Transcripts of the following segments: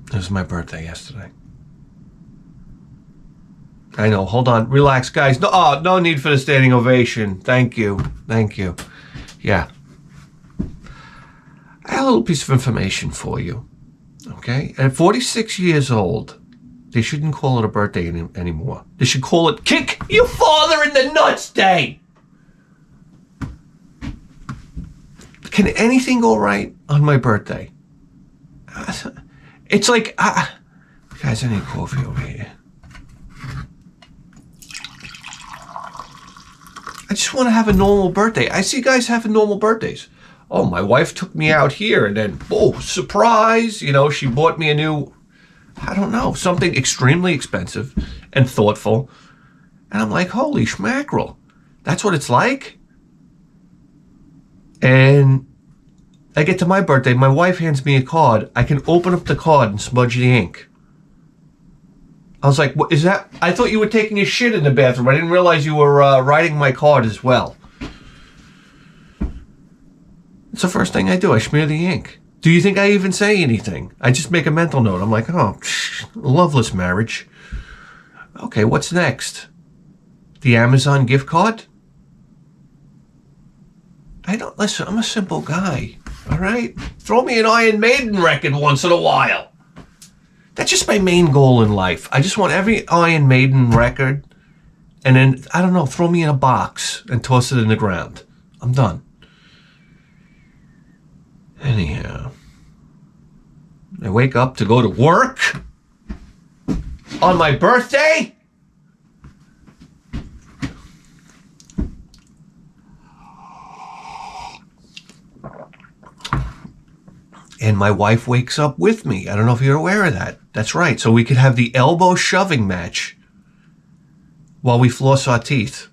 It was my birthday yesterday. I know. Hold on. Relax, guys. No, no need for the standing ovation. Thank you. Thank you. Yeah. I have a little piece of information for you. Okay? At 46 years old, they shouldn't call it a birthday anymore. They should call it Kick Your Father in the Nuts Day. Can anything go right on my birthday? It's like, guys, I need coffee over here. I just want to have a normal birthday. I see guys having normal birthdays. Oh, my wife took me out here and then, oh, surprise. You know, she bought me a new, I don't know, something extremely expensive and thoughtful. And I'm like, holy schmackerel. That's what it's like? And I get to my birthday. My wife hands me a card. I can open up the card and smudge the ink. I was like, what is that? I thought you were taking a shit in the bathroom. I didn't realize you were writing my card as well. It's the first thing I do. I smear the ink. Do you think I even say anything? I just make a mental note. I'm like, oh, loveless marriage. Okay, what's next? The Amazon gift card? Listen, I'm a simple guy. All right? Throw me an Iron Maiden record once in a while. That's just my main goal in life. I just want every Iron Maiden record, and then, I don't know, throw me in a box and toss it in the ground. I'm done. Anyhow, I wake up to go to work on my birthday. And my wife wakes up with me. I don't know if you're aware of that. That's right. So we could have the elbow shoving match while we floss our teeth.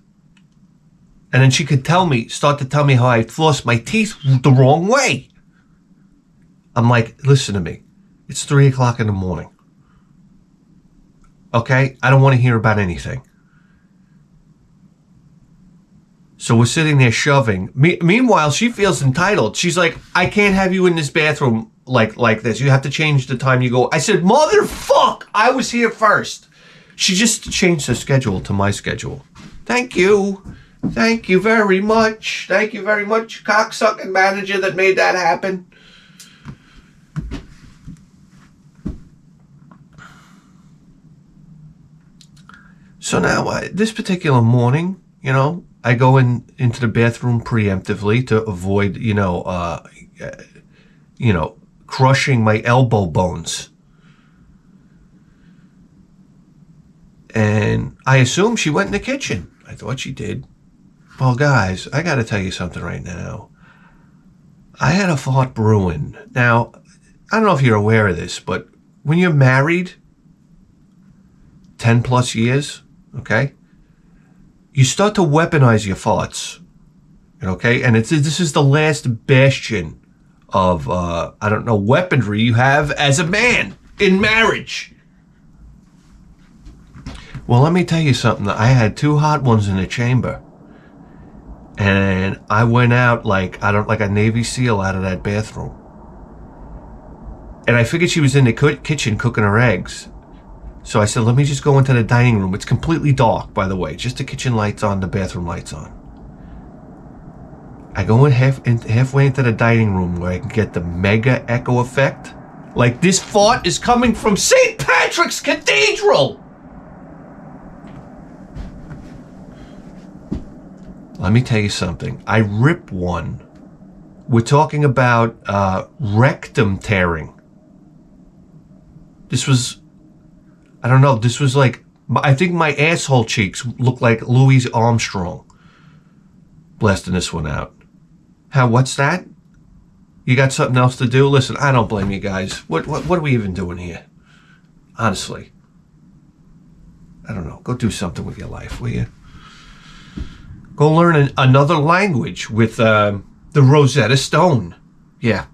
And then she could start to tell me how I floss my teeth the wrong way. I'm like, listen to me. It's 3 o'clock in the morning. Okay? I don't want to hear about anything. So we're sitting there shoving. Meanwhile, she feels entitled. She's like, I can't have you in this bathroom like this. You have to change the time you go. I said, motherfuck, I was here first. She just changed her schedule to my schedule. Thank you. Thank you very much. Thank you very much, cocksucking manager that made that happen. So now, this particular morning, you know, I go into the bathroom preemptively to avoid, crushing my elbow bones. And I assume she went in the kitchen. I thought she did. Well, guys, I got to tell you something right now. I had a fart brewing. Now, I don't know if you're aware of this, but when you're married 10 plus years, okay, you start to weaponize your farts, okay? And this is the last bastion of, weaponry you have as a man in marriage. Well, let me tell you something. I had 2 hot ones in the chamber. And I went out like a Navy SEAL out of that bathroom. And I figured she was in the kitchen cooking her eggs. So I said, let me just go into the dining room. It's completely dark, by the way. Just the kitchen lights on, the bathroom lights on. I go halfway into the dining room where I can get the mega echo effect. Like this fart is coming from St. Patrick's Cathedral! Let me tell you something. I rip one. We're talking about rectum tearing. This was... I don't know, this was like, I think my asshole cheeks look like Louis Armstrong blasting this one out. What's that? You got something else to do? Listen, I don't blame you guys. What are we even doing here? Honestly. I don't know. Go do something with your life, will you? Go learn another language with the Rosetta Stone. Yeah.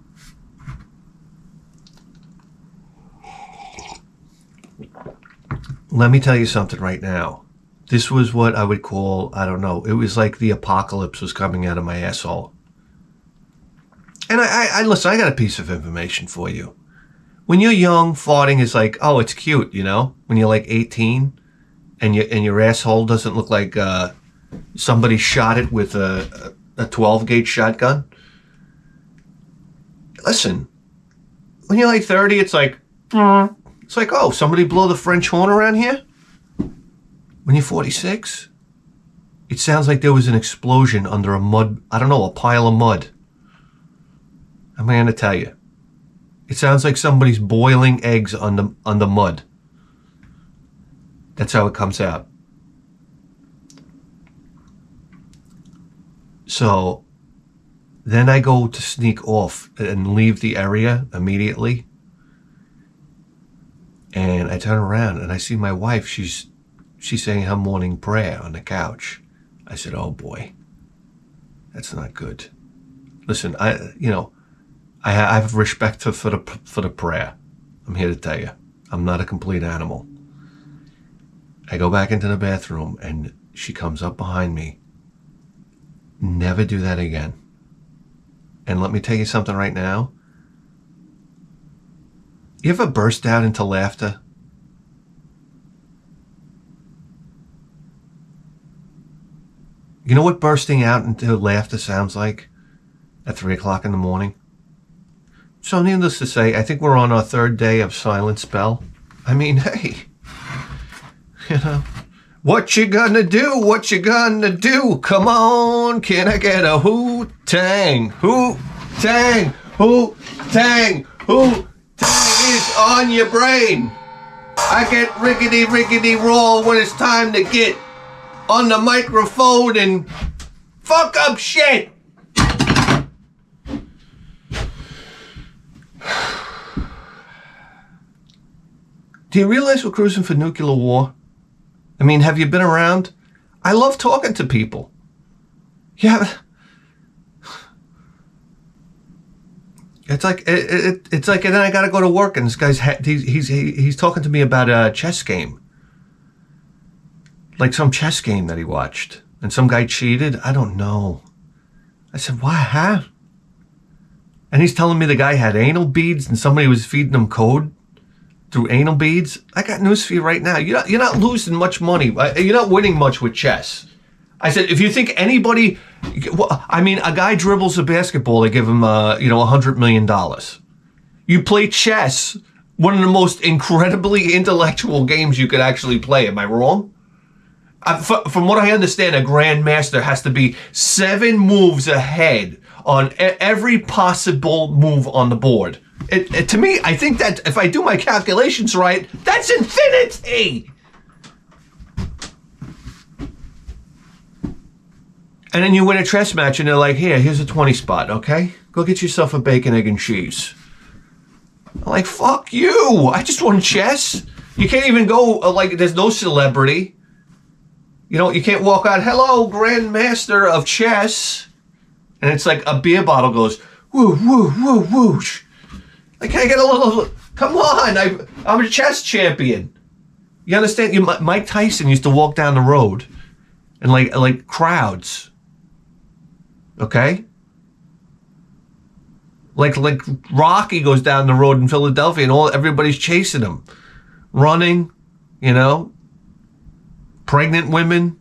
Let me tell you something right now. This was what I would call, I don't know, it was like the apocalypse was coming out of my asshole. And I listen, I got a piece of information for you. when you're young, farting is like, oh, it's cute, you know? When you're like 18 and your asshole doesn't look like somebody shot it with a 12-gauge shotgun. Listen, when you're like 30, it's like, oh, somebody blow the French horn around here? When you're 46, it sounds like there was an explosion under a pile of mud. I'm going to tell you. It sounds like somebody's boiling eggs on the mud. That's how it comes out. So then I go to sneak off and leave the area immediately. And I turn around and I see my wife. She's saying her morning prayer on the couch. I said, oh boy, that's not good. Listen, I have respect for the prayer. I'm here to tell you, I'm not a complete animal. I go back into the bathroom and she comes up behind me. Never do that again. And let me tell you something right now. You ever burst out into laughter? You know what bursting out into laughter sounds like at 3 o'clock in the morning? So needless to say, I think we're on our third day of silent spell. I mean, hey, you know, what you gonna do? What you gonna do? Come on, can I get a hoo-tang? Hoo-tang, hoo-tang, hoo-tang is on your brain. I get rickety roll when it's time to get on the microphone and fuck up shit. Do you realize we're cruising for nuclear war? I mean, have you been around? I love talking to people. Yeah. It's like, and then I gotta go to work and this guy's, he's talking to me about a chess game. Like some chess game that he watched. And some guy cheated. I don't know. I said, why, huh? And he's telling me the guy had anal beads and somebody was feeding him code through anal beads. I got news for you right now. You're not losing much money. You're not winning much with chess. I said, if you think anybody, I mean, a guy dribbles a basketball, they give him, $100 million. You play chess, one of the most incredibly intellectual games you could actually play. Am I wrong? From what I understand, a grandmaster has to be 7 moves ahead on every possible move on the board. To me, I think that if I do my calculations right, that's infinity. And then you win a chess match and they're like, here's a 20 spot, okay? Go get yourself a bacon, egg, and cheese. I'm like, fuck you. I just won chess. You can't even go, there's no celebrity. You know, you can't walk out, hello, grandmaster of chess. And it's like a beer bottle goes, woo, woo, woo, whoosh. Like, can I get a little, come on, I'm a chess champion. You understand? Mike Tyson used to walk down the road and like crowds. Okay? Like Rocky goes down the road in Philadelphia and everybody's chasing him. Running, you know, pregnant women.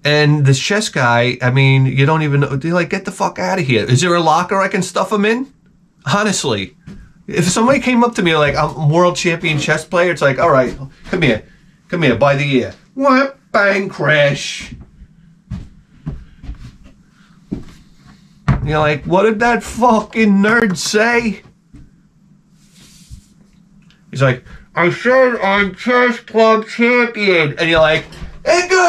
And this chess guy, I mean, you don't even know. They're like, get the fuck out of here. Is there a locker I can stuff him in? Honestly. If somebody came up to me like, I'm a world champion chess player, it's like, all right, come here, by the ear. What? Bang, crash. You're like, what did that fucking nerd say? He's like, I said I'm chess club champion. And you're like, hey, go.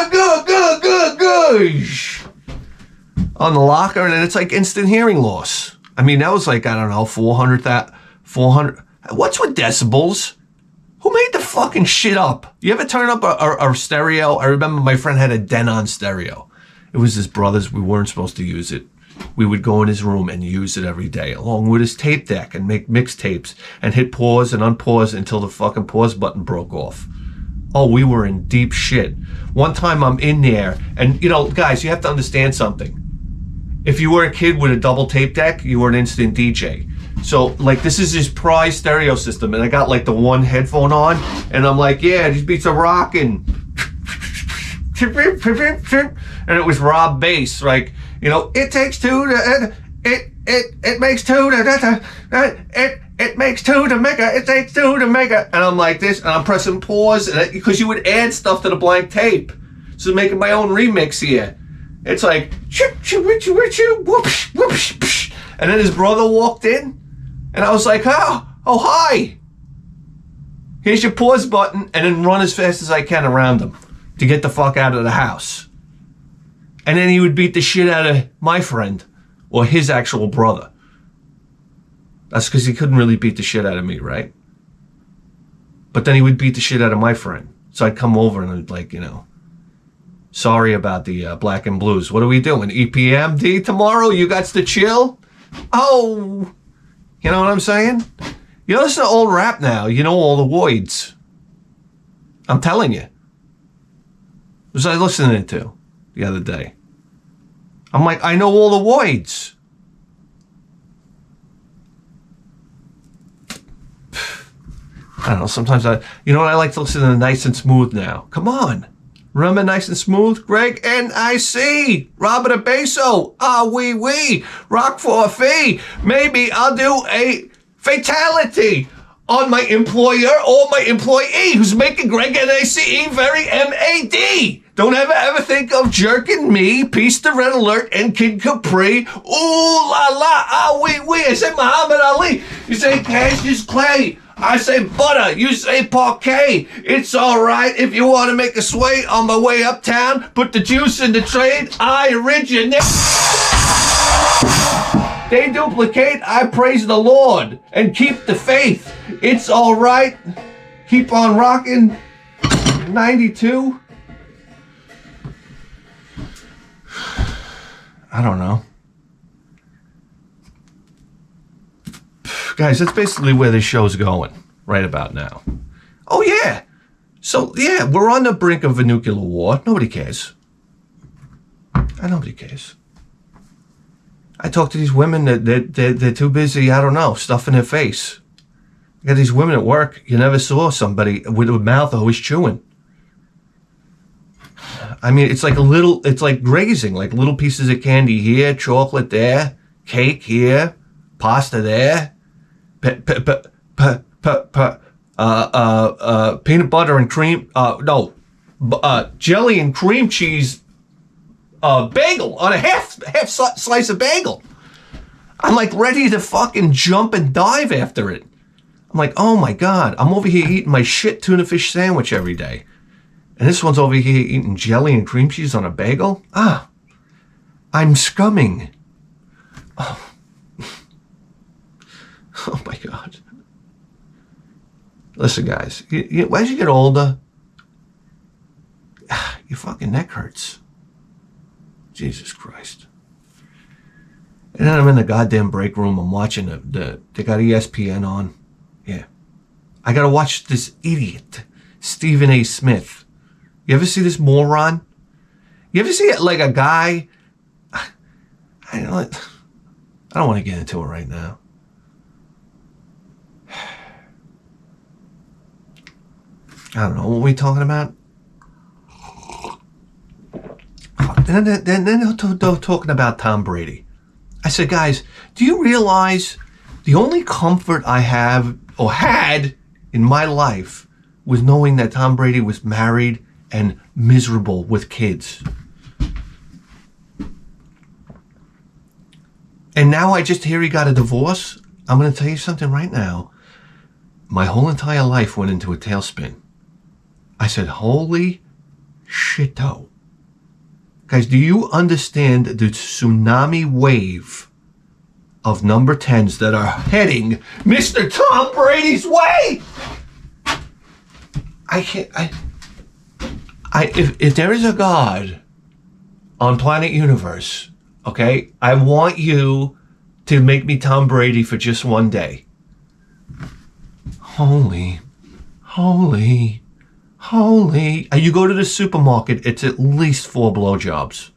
On the locker, and then it's like instant hearing loss. I mean, that was like, I don't know, 400. What's with decibels? Who made the fucking shit up? You ever turn up a stereo? I remember my friend had a Denon stereo. It was his brother's. We weren't supposed to use it. We would go in his room and use it every day, along with his tape deck, and make mixtapes and hit pause and unpause until the fucking pause button broke off. Oh, we were in deep shit. One time I'm in there, and, you know, guys, you have to understand something. if you were a kid with a double tape deck, you were an instant DJ. So, like, this is his prize stereo system, and I got, like, the one headphone on, and I'm like, yeah, these beats are rocking. And it was Rob Bass, like, you know, it takes two to, it makes two to, it makes two to make a, it takes two to make a, and I'm like this, and I'm pressing pause, and because you would add stuff to the blank tape. So making my own remix here. It's like, and then his brother walked in, and I was like, oh, hi. Here's your pause button, and then run as fast as I can around him to get the fuck out of the house. And then he would beat the shit out of my friend, or his actual brother. That's because he couldn't really beat the shit out of me, right? But then he would beat the shit out of my friend. So I'd come over and I'd like, you know, sorry about the black and blues. What are we doing? EPMD tomorrow? You got to chill? Oh, you know what I'm saying? You know, this is an old rap now. You know all the voids. I'm telling you. What was I listening to the other day? I'm like, I know all the voids. I don't know, sometimes you know what, I like to listen to Nice and Smooth now. Come on. Remember Nice and Smooth? Greg N.I.C. Robert Abeso. Ah, wee. Rock for a fee. Maybe I'll do a fatality on my employer or my employee who's making Greg N.I.C. very M.A.D. Don't ever think of jerking me, Peace the Red Alert, and Kid Capri. Ooh la la, ah wee. I say Muhammad Ali. You say Cassius Clay. I say butter. You say parquet. It's all right if you want to make a sway on my way uptown. Put the juice in the trade. I originate. They duplicate. I praise the Lord and keep the faith. It's all right. Keep on rocking. 92. I don't know. Guys, that's basically where this show's going right about now. Oh, yeah. So, yeah, we're on the brink of a nuclear war. Nobody cares. Nobody cares. I talk to these women that they're too busy, I don't know, stuffing their face. I got these women at work. You never saw somebody with a mouth always chewing. I mean, it's like grazing, like little pieces of candy here, chocolate there, cake here, pasta there, peanut butter and cream, jelly and cream cheese bagel on a half slice of bagel. I'm like ready to fucking jump and dive after it. I'm like, oh my God, I'm over here eating my shit tuna fish sandwich every day. And this one's over here eating jelly and cream cheese on a bagel? Ah, I'm scumming. Oh, oh my God. Listen, guys, as you get older, your fucking neck hurts. Jesus Christ. And then I'm in the goddamn break room. I'm watching they got ESPN on. Yeah. I got to watch this idiot, Stephen A. Smith. You ever see this moron? You ever see it like a guy? I don't want to get into it right now. I don't know. What are we talking about? Then they're talking about Tom Brady. I said, guys, do you realize the only comfort I have or had in my life was knowing that Tom Brady was married and miserable with kids. And now I just hear he got a divorce. I'm going to tell you something right now. My whole entire life went into a tailspin. I said, holy shit-o. Guys, do you understand the tsunami wave of number 10s that are heading Mr. Tom Brady's way? If there is a God on planet Universe, okay, I want you to make me Tom Brady for just one day. Holy. You go to the supermarket, it's at least 4 blowjobs.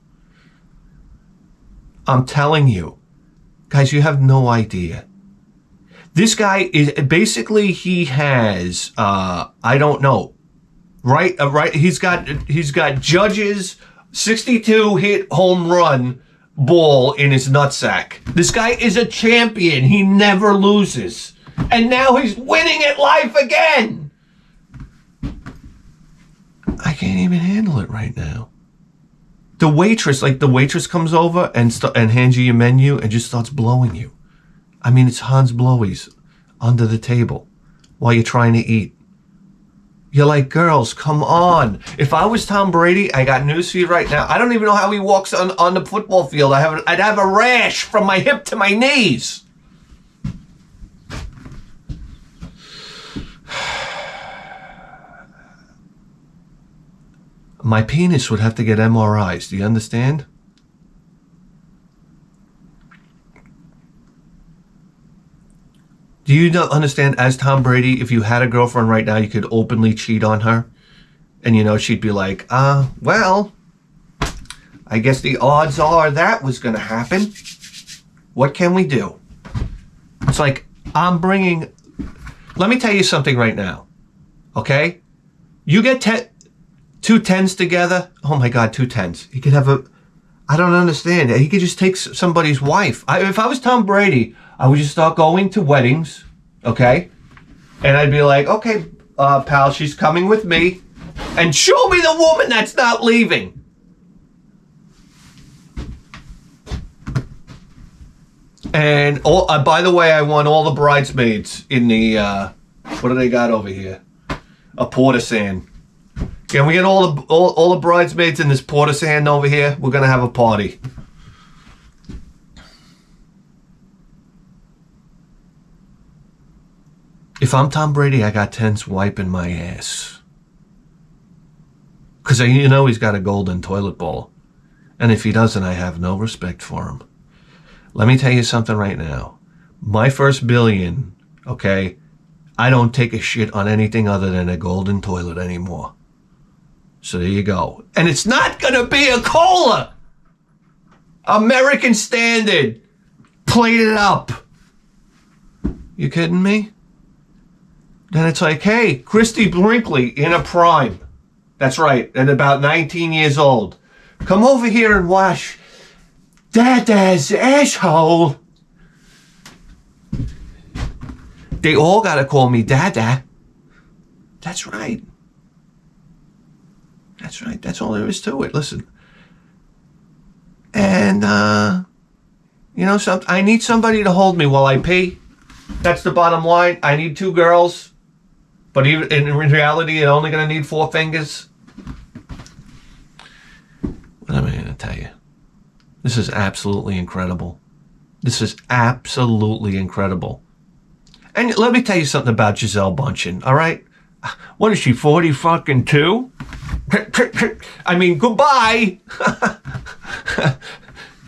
I'm telling you. Guys, you have no idea. This guy is basically, he has, I don't know, right? He's got Judge's 62 hit home run ball in his nutsack. This guy is a champion. He never loses. And now he's winning at life again. I can't even handle it right now. The waitress comes over and hands you your menu and just starts blowing you. I mean, it's Hans Blowies under the table while you're trying to eat. You're like, girls, come on. If I was Tom Brady, I got news for you right now. I don't even know how he walks on the football field. I'd have a rash from my hip to my knees. My penis would have to get MRIs. Do you understand? Do you not understand, as Tom Brady, if you had a girlfriend right now, you could openly cheat on her? And, she'd be like, well, I guess the odds are that was going to happen. What can we do? It's like, let me tell you something right now, okay? You get two tens together. Oh my God, 2 10s. He could have I don't understand. He could just take somebody's wife. If I was Tom Brady, I would just start going to weddings, okay? And I'd be like, okay, pal, she's coming with me. And show me the woman that's not leaving. And, by the way, I want all the bridesmaids in the, what do they got over here? A portisane. Can we get all the bridesmaids in this portisane over here? We're going to have a party. If I'm Tom Brady, I got 10s wiping my ass. Because he's got a golden toilet bowl. And if he doesn't, I have no respect for him. Let me tell you something right now. My first billion, okay, I don't take a shit on anything other than a golden toilet anymore. So there you go. And it's not going to be a cola. American standard. Plated up. You kidding me? Then it's like, hey, Christy Brinkley in a prime. That's right, at about 19 years old. Come over here and wash Dada's asshole. They all got to call me Dada. That's right. That's right. That's all there is to it. Listen. And, I need somebody to hold me while I pee. That's the bottom line. I need 2 girls. But even in reality, you're only going to need 4 fingers. What am I going to tell you? This is absolutely incredible. This is absolutely incredible. And let me tell you something about Gisele Bündchen, all right? What is she, 40 fucking 2? I mean, goodbye.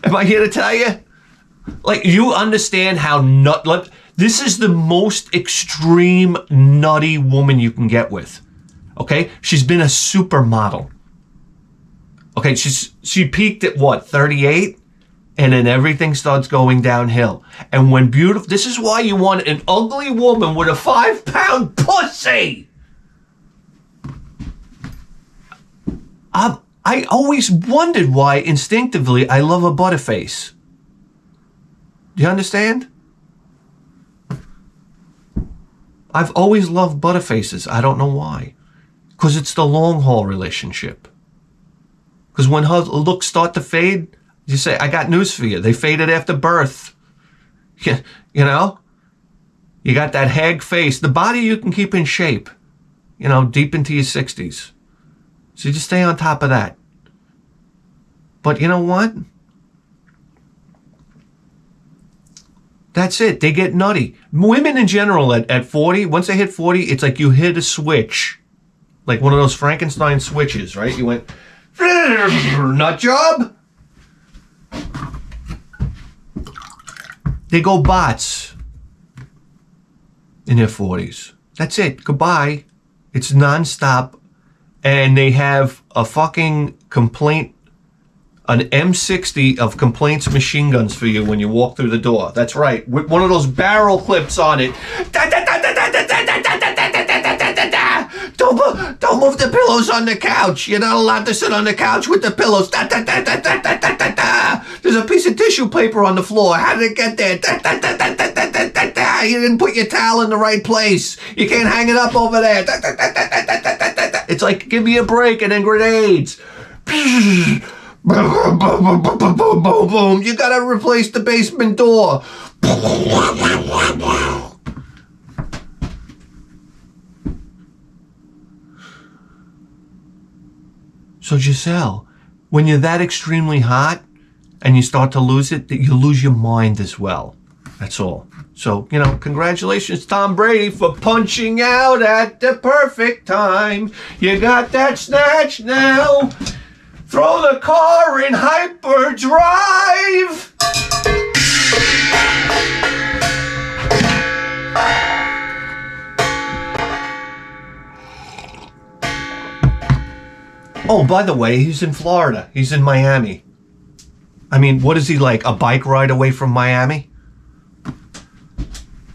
Am I here to tell you? Like, you understand how this is the most extreme nutty woman you can get with. Okay? She's been a supermodel. Okay, she peaked at what, 38? And then everything starts going downhill. And when this is why you want an ugly woman with a 5-pound pussy. I always wondered why instinctively I love a butterface. Do you understand? I've always loved butterfaces. I don't know why. Because it's the long haul relationship. Because when her looks start to fade, you say, I got news for you. They faded after birth. You know? You got that hag face. The body you can keep in shape, deep into your 60s. So you just stay on top of that. But you know what? That's it. They get nutty. Women in general at 40, once they hit 40, it's like you hit a switch. Like one of those Frankenstein switches, right? You went, nut job. They go bots in their 40s. That's it. Goodbye. It's nonstop. And they have a fucking complaint an M60 of complaints machine guns for you when you walk through the door. That's right, with one of those barrel clips on it. Don't move the pillows on the couch. You're not allowed to sit on the couch with the pillows. There's a piece of tissue paper on the floor. How did it get there? You didn't put your towel in the right place. You can't hang it up over there. It's like, give me a break, and then grenades. Boom, boom, boom, boom, boom, boom, boom, boom. You gotta replace the basement door. So Giselle, when you're that extremely hot and you start to lose it, you lose your mind as well. That's all. So, you know, congratulations, Tom Brady, for punching out at the perfect time. You got that snatch now. Throw the car in hyperdrive. Oh, by the way, he's in Florida. He's in Miami. I mean, what is he like, a bike ride away from Miami?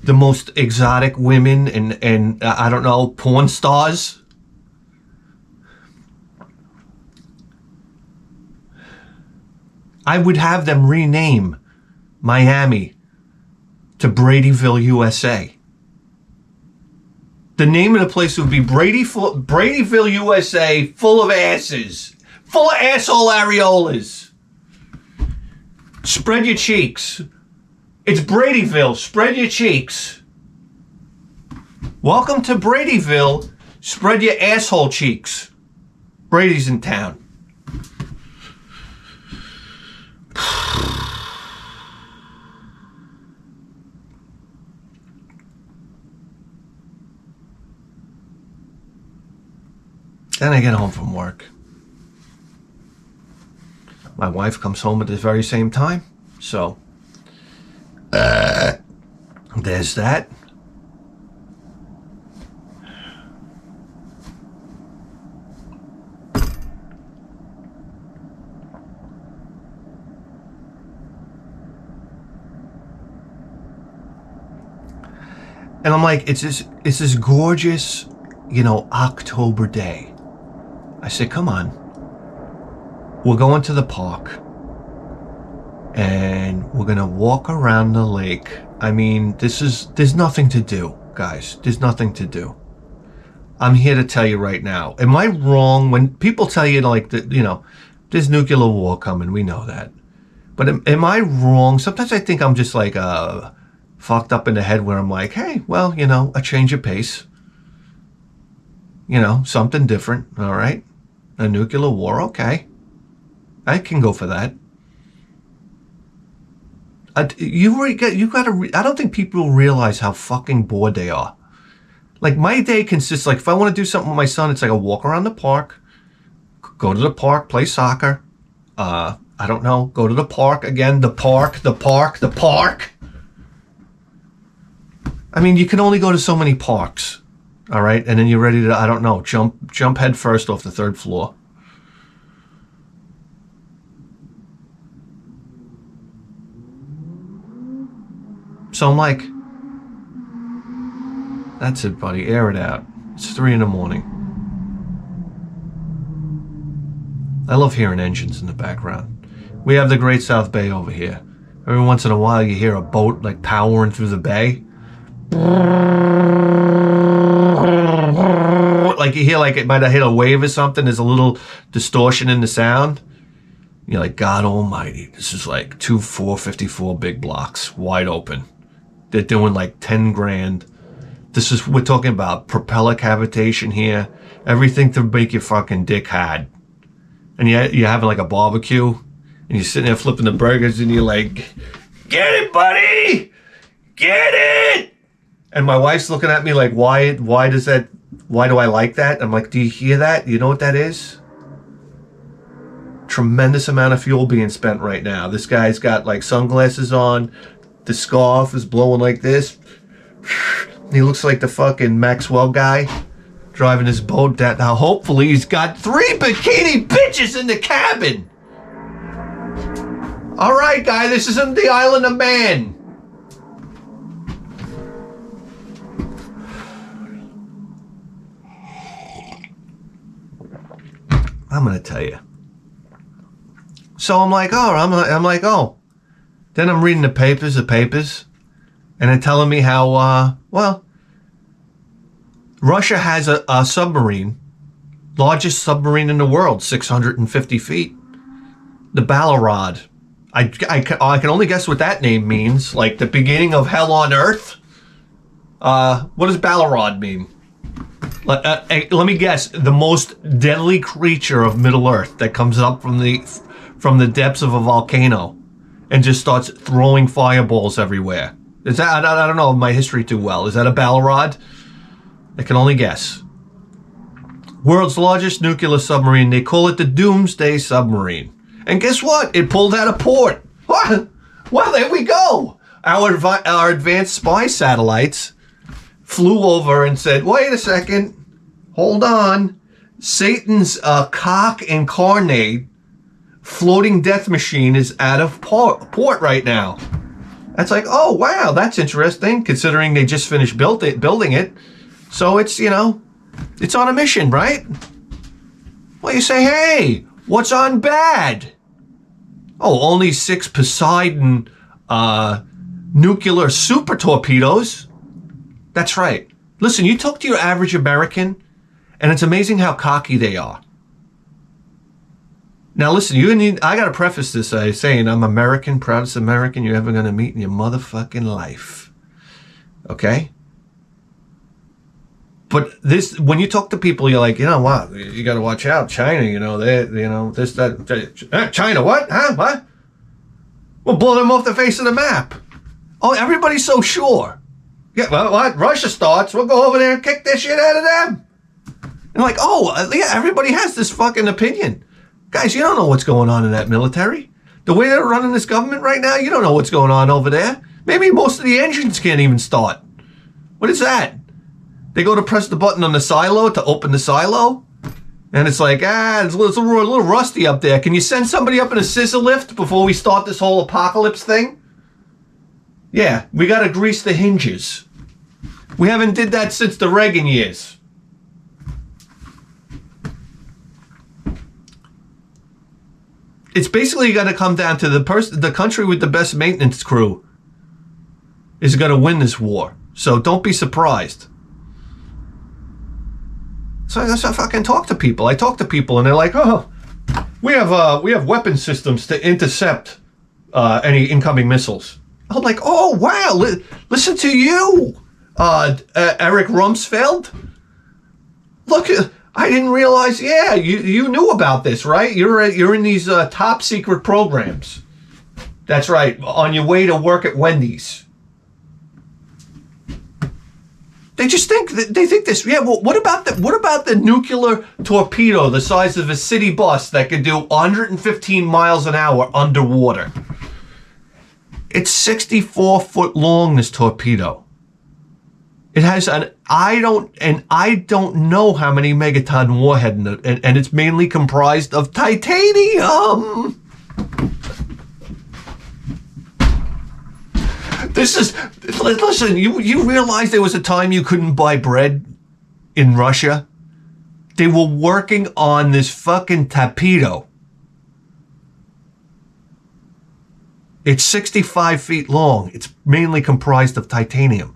The most exotic women and I don't know, porn stars? I would have them rename Miami to Bradyville, USA. The name of the place would be Bradyville, USA, full of asses. Full of asshole areolas. Spread your cheeks. It's Bradyville. Spread your cheeks. Welcome to Bradyville. Spread your asshole cheeks. Brady's in town. Then I get home from work. My wife comes home at the very same time. So, there's that. And I'm like, it's this gorgeous, you know, October day. I said, come on, we're going to the park and we're going to walk around the lake. I mean, there's nothing to do, guys. There's nothing to do. I'm here to tell you right now. Am I wrong when people tell you, like, you know, there's nuclear war coming? We know that. But am I wrong? Sometimes I think I'm just like fucked up in the head where I'm like, hey, well, you know, a change of pace. You know, something different, all right? A nuclear war, okay. I can go for that. I don't think people realize how fucking bored they are. Like, my day consists, like, if I want to do something with my son, it's like a walk around the park, go to the park, play soccer. I don't know, go to the park again, the park. I mean, you can only go to so many parks. All right, and then you're ready to, I don't know, jump head first off the 3rd floor. So I'm like, that's it, buddy, air it out. It's 3 a.m. I love hearing engines in the background. We have the Great South Bay over here. Every once in a while you hear a boat like powering through the bay. Like you hear like it might have hit a wave or something. There's a little distortion in the sound. You're like, God almighty, this is like 2 454 big blocks wide open. They're doing like 10 grand. We're talking about propeller cavitation here. Everything to make your fucking dick hard. And you're having like a barbecue and you're sitting there flipping the burgers and you're like, get it, buddy! Get it! And my wife's looking at me like, why do I like that? I'm like, do you hear that? You know what that is? Tremendous amount of fuel being spent right now. This guy's got like sunglasses on. The scarf is blowing like this. He looks like the fucking Maxwell guy driving his boat down. Now, hopefully he's got 3 bikini bitches in the cabin. All right, guy, this isn't the island of man. I'm gonna tell you. So I'm like, oh. Then I'm reading the papers, and they're telling me how, Russia has a submarine, largest submarine in the world, 650 feet. The Ballarod. I can only guess what that name means, like the beginning of hell on earth. What does Ballarod mean? Let me guess. The most deadly creature of Middle Earth that comes up from the depths of a volcano and just starts throwing fireballs everywhere. Is that? I don't know my history too well. Is that a Ballarod? I can only guess. World's largest nuclear submarine. They call it the Doomsday Submarine. And guess what? It pulled out of port. What? Well, there we go. Our advanced spy satellites flew over and said, wait a second. Hold on. Satan's cock incarnate floating death machine is out of port right now. That's like, oh, wow, that's interesting, considering they just finished building it. So it's, it's on a mission, right? Well, you say, hey, what's on bad? Oh, only 6 Poseidon nuclear super torpedoes. That's right. Listen, you talk to your average American, and it's amazing how cocky they are. Now, listen, I got to preface this by saying I'm American, proudest American you're ever going to meet in your motherfucking life. Okay? But when you talk to people, you're like, what? You got to watch out. China, China, what? Huh? What? We'll blow them off the face of the map. Oh, everybody's so sure. Yeah, well, what? Russia starts, we'll go over there and kick this shit out of them. And like, yeah, everybody has this fucking opinion. Guys, you don't know what's going on in that military. The way they're running this government right now, you don't know what's going on over there. Maybe most of the engines can't even start. What is that? They go to press the button on the silo to open the silo, and it's like, it's a little rusty up there. Can you send somebody up in a scissor lift before we start this whole apocalypse thing? Yeah, we got to grease the hinges. We haven't did that since the Reagan years. It's basically going to come down to the country with the best maintenance crew is going to win this war. So don't be surprised. So I fucking talk to people. I talk to people and they're like, oh, we have weapon systems to intercept any incoming missiles. I'm like, oh, wow, listen to you, Eric Rumsfeld. Look, I didn't realize, yeah, you knew about this, right? You're in these top secret programs. That's right, on your way to work at Wendy's. They just think this. Yeah, well, what about the nuclear torpedo the size of a city bus that could do 115 miles an hour underwater? It's 64 foot long, this torpedo. It has I don't know how many megaton warhead in it, and it's mainly comprised of titanium. Listen, you realize there was a time you couldn't buy bread in Russia? They were working on this fucking torpedo. It's 65 feet long. It's mainly comprised of titanium.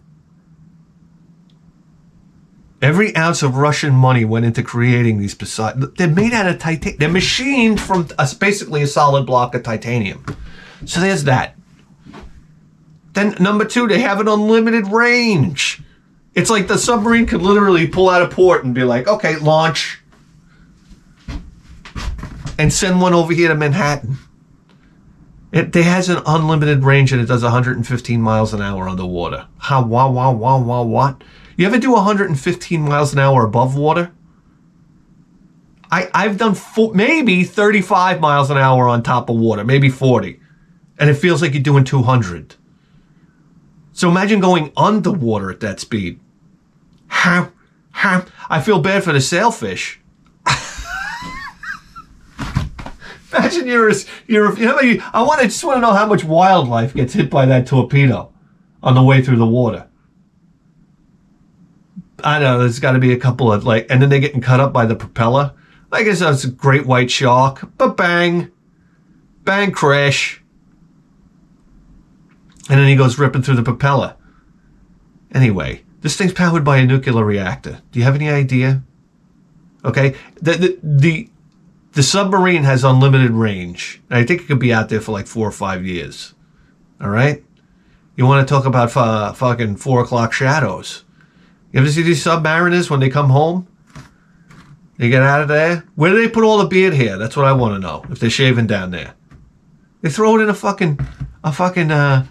Every ounce of Russian money went into creating these Poseidon. They're made out of titanium. They're machined from basically a solid block of titanium. So there's that. Then number 2, they have an unlimited range. It's like the submarine could literally pull out of port and be like, okay, launch. And send one over here to Manhattan. It has an unlimited range and it does 115 miles an hour underwater. What? You ever do 115 miles an hour above water? I've done maybe 35 miles an hour on top of water, maybe 40. And it feels like you're doing 200. So imagine going underwater at that speed. How? I feel bad for the sailfish. imagine I just want to know how much wildlife gets hit by that torpedo on the way through the water. I don't know, there's got to be a couple of, like, and then they're getting cut up by the propeller. I guess that's a great white shark, but bang, crash. And then he goes ripping through the propeller. Anyway, this thing's powered by a nuclear reactor. Do you have any idea? Okay, the submarine has unlimited range. And I think it could be out there for like 4 or 5 years. All right? You want to talk about fucking 4 o'clock shadows. You ever see these submariners when they come home? They get out of there? Where do they put all the beard hair? That's what I want to know, if they're shaving down there. They throw it in a fucking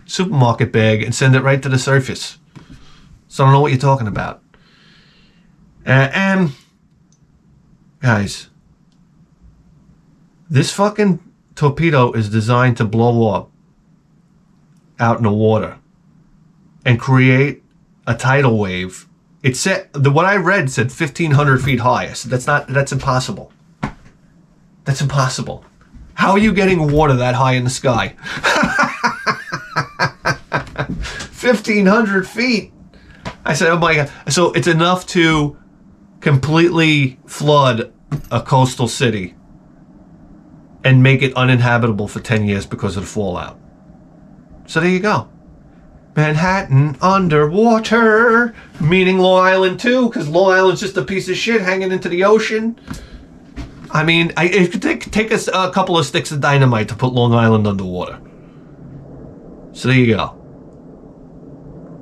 supermarket bag and send it right to the surface. So I don't know what you're talking about. And guys, this fucking torpedo is designed to blow up out in the water and create a tidal wave. It said, what I read said 1,500 feet high. I said, that's impossible. That's impossible. How are you getting water that high in the sky? 1,500 feet. I said, oh my God. So it's enough to completely flood a coastal city and make it uninhabitable for 10 years because of the fallout. So there you go. Manhattan underwater, meaning Long Island too, because Long Island's just a piece of shit hanging into the ocean. I mean, it could take us a couple of sticks of dynamite to put Long Island underwater. So there you go.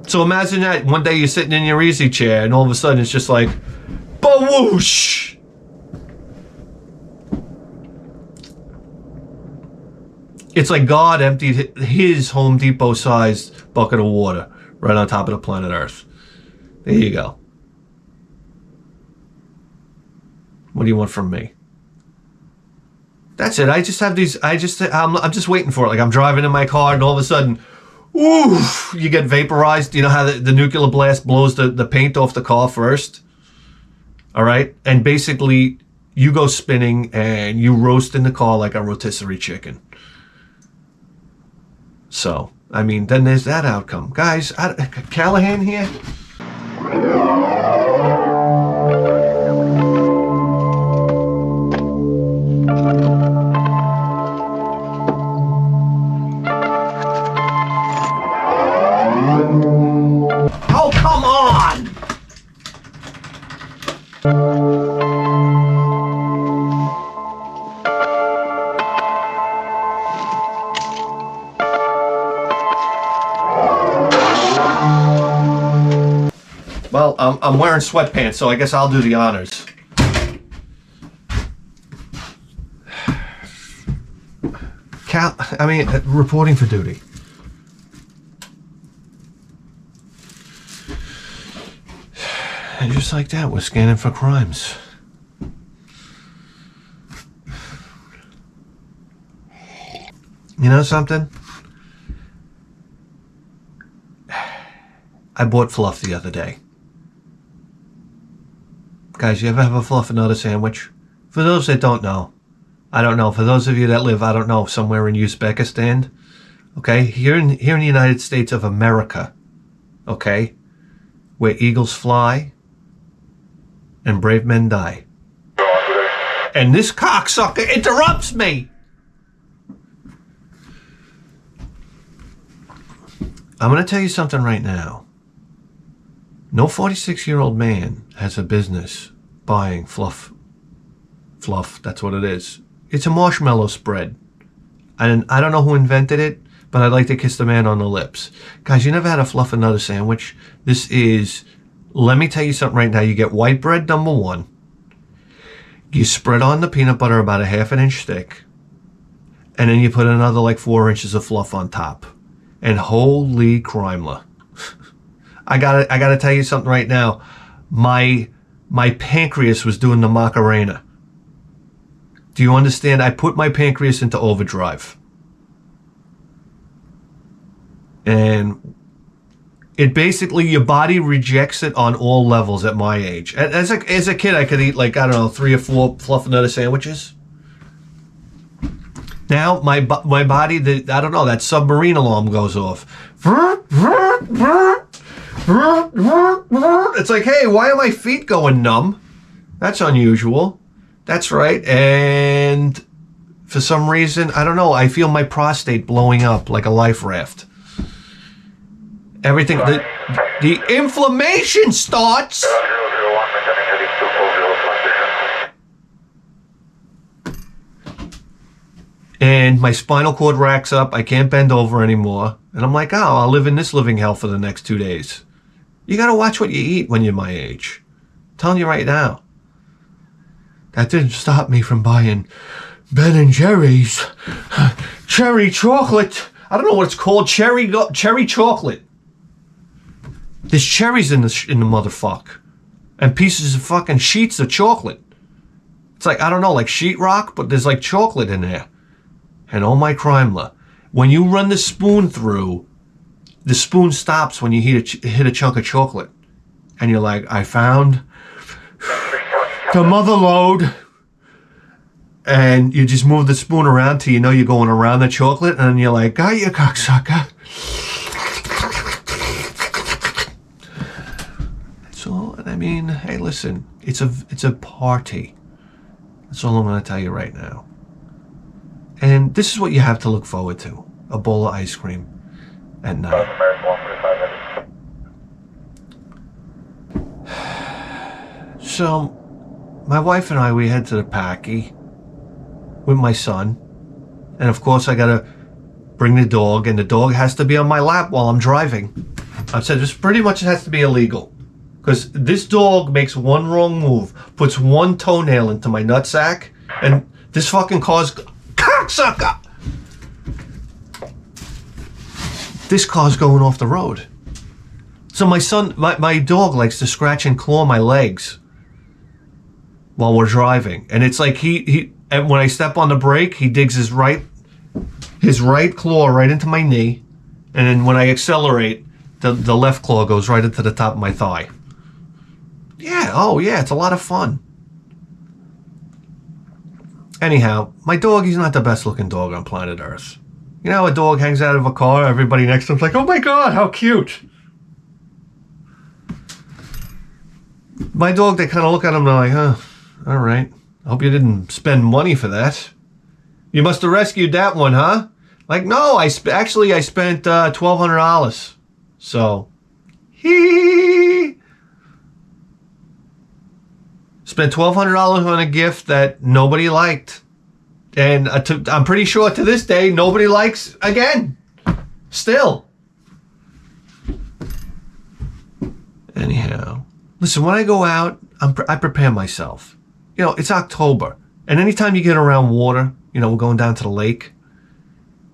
So imagine that one day you're sitting in your easy chair and all of a sudden it's just like, ba-whoosh! It's like God emptied his Home Depot-sized bucket of water right on top of the planet Earth. There you go. What do you want from me? That's it. I just have these. I'm just waiting for it. Like I'm driving in my car, and all of a sudden, oof! You get vaporized. You know how the nuclear blast blows the paint off the car first. All right, and basically you go spinning and you roast in the car like a rotisserie chicken. So, I mean, then there's that outcome. Guys, Callahan here. Oh, come on! Well, I'm wearing sweatpants, so I guess I'll do the honors. Reporting for duty. And just like that, we're scanning for crimes. You know something? I bought fluff the other day. Guys, you ever have a fluff and nut sandwich? For those that don't know, I don't know. For those of you that live, I don't know, somewhere in Uzbekistan, okay, here in the United States of America, okay, where eagles fly and brave men die. And this cocksucker interrupts me. I'm going to tell you something right now. No 46-year-old man has a business buying fluff. Fluff, that's what it is. It's a marshmallow spread. And I don't know who invented it, but I'd like to kiss the man on the lips. Guys, you never had a fluff and nutter sandwich? This is, let me tell you something right now. You get white bread, number one. You spread on the peanut butter about a ½ inch thick. And then you put another like 4 inches of fluff on top. And holy crimela. I gotta tell you something right now. My pancreas was doing the Macarena. Do you understand? I put my pancreas into overdrive. And it basically, your body rejects it on all levels at my age. As a kid, I could eat like, I don't know, 3 or 4 fluff and nutter sandwiches. Now my body, I don't know, that submarine alarm goes off. It's like, hey, why are my feet going numb? That's unusual. That's right. And for some reason, I don't know, I feel my prostate blowing up like a life raft. Everything, the inflammation starts. And my spinal cord racks up. I can't bend over anymore. And I'm like, oh, I'll live in this living hell for the next 2 days. You got to watch what you eat when you're my age. I'm telling you right now. That didn't stop me from buying Ben & Jerry's cherry chocolate. I don't know what it's called. Cherry chocolate. There's cherries in the motherfuck. And pieces of fucking sheets of chocolate. It's like, I don't know, like sheetrock, but there's like chocolate in there. And oh my Crimler, when you run the spoon through, the spoon stops when you hit a chunk of chocolate. And you're like, I found the mother lode. And you just move the spoon around till you know you're going around the chocolate. And you're like, got you, cocksucker. So, I mean, hey, listen, it's a party. That's all I'm going to tell you right now. And this is what you have to look forward to. A bowl of ice cream at night. So, my wife and I, we head to the Packy with my son. And of course, I got to bring the dog. And the dog has to be on my lap while I'm driving. I've said this pretty much has to be illegal. Because this dog makes one wrong move, puts one toenail into my nutsack, and this fucking car's... Cocksucker! This car's going off the road. So my son, my dog likes to scratch and claw my legs while we're driving. And it's like and when I step on the brake, he digs his right claw right into my knee. And then when I accelerate, the left claw goes right into the top of my thigh. Yeah, oh yeah, it's a lot of fun. Anyhow, my dog, he's not the best looking dog on planet Earth. You know, a dog hangs out of a car, everybody next to him's like, oh my God, how cute. My dog, they kind of look at him and they're like, huh, all right. I hope you didn't spend money for that. You must have rescued that one, huh? Like, no, I spent $1,200. So, spent $1,200 on a gift that nobody liked. And I'm pretty sure to this day, nobody likes again. Still. Anyhow. Listen, when I go out, I prepare myself. You know, it's October. And anytime you get around water, you know, we're going down to the lake,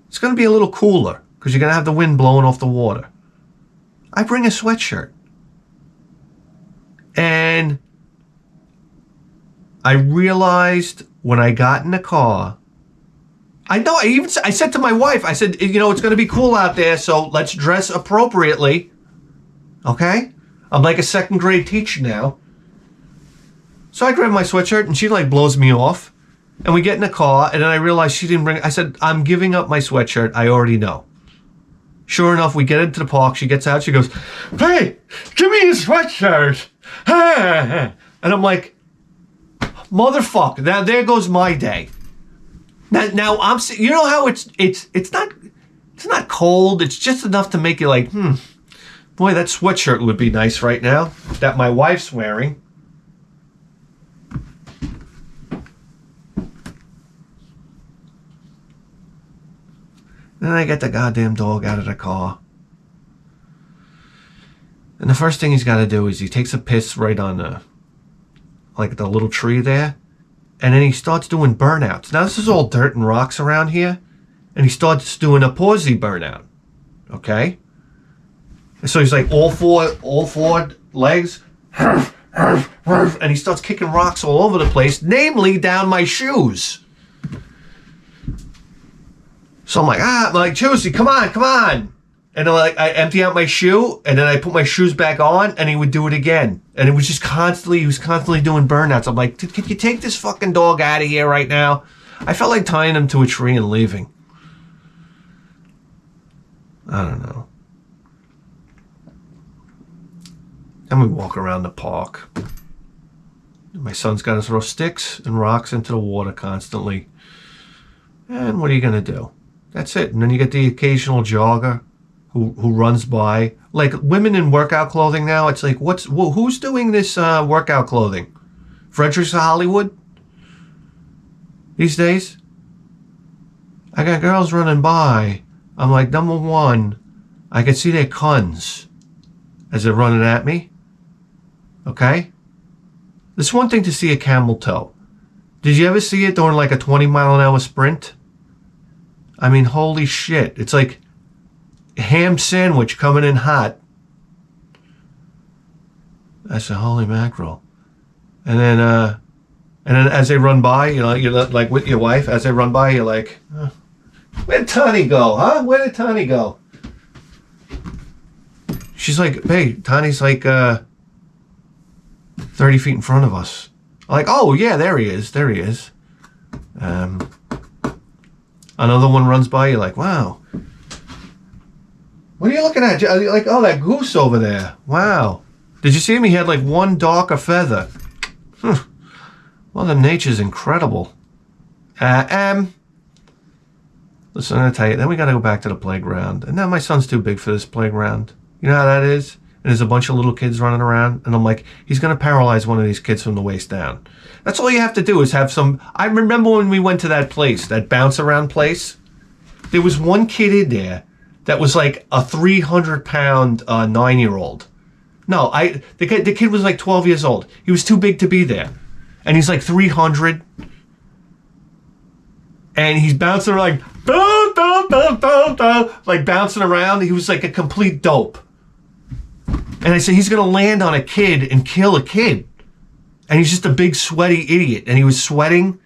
it's going to be a little cooler because you're going to have the wind blowing off the water. I bring a sweatshirt. And I realized when I got in the car, I said to my wife, I said, you know, it's going to be cool out there, so let's dress appropriately. Okay? I'm like a second grade teacher now. So I grab my sweatshirt and she like blows me off. And we get in the car and then I realized she didn't bring, I said, I'm giving up my sweatshirt. I already know. Sure enough, we get into the park. She gets out. She goes, hey, give me your sweatshirt. And I'm like, motherfucker. Now there goes my day. Now I'm, you know how it's not cold. It's just enough to make you like, boy, that sweatshirt would be nice right now that my wife's wearing. Then I get the goddamn dog out of the car. And the first thing he's got to do is he takes a piss right on the little tree there. And then he starts doing burnouts. Now this is all dirt and rocks around here. And he starts doing a pausey burnout. Okay? And so he's like all four legs. And he starts kicking rocks all over the place. Namely down my shoes. So I'm like, Josie, come on. And then I empty out my shoe, and then I put my shoes back on, and he would do it again. And it was just he was constantly doing burnouts. I'm like, can you take this fucking dog out of here right now? I felt like tying them to a tree and leaving. I don't know. And we walk around the park. My son's got to throw sticks and rocks into the water constantly. And what are you going to do? That's it. And then you get the occasional jogger who runs by. Like women in workout clothing now, it's like, who's doing this workout clothing? Fredericks of Hollywood? These days? I got girls running by. I'm like, number one, I can see their cuns as they're running at me. Okay? It's one thing to see a camel toe. Did you ever see it during like a 20-mile-an-hour sprint? I mean, holy shit. It's like a ham sandwich coming in hot. I said, holy mackerel. And then as they run by, you're like with your wife, as they run by, you're like, oh, where did Tani go, huh? Where did Tani go? She's like, hey, Tani's like 30 feet in front of us. I'm like, oh, yeah, there he is. Another one runs by, you're like, wow. What are you looking at? You're like, oh, that goose over there. Wow. Did you see him? He had like one darker feather. Mother Nature's incredible. Listen, I'm going to tell you, then we got to go back to the playground. And now my son's too big for this playground. You know how that is? And there's a bunch of little kids running around. And I'm like, he's going to paralyze one of these kids from the waist down. That's all you have to do is have some... I remember when we went to that place, that bounce around place. There was one kid in there that was like a 300-pound 9-year-old. No, the kid was like 12 years old. He was too big to be there. And he's like 300. And he's bouncing around like bouncing around. He was like a complete dope. And I said, he's going to land on a kid and kill a kid. And he's just a big sweaty idiot. And he was sweating.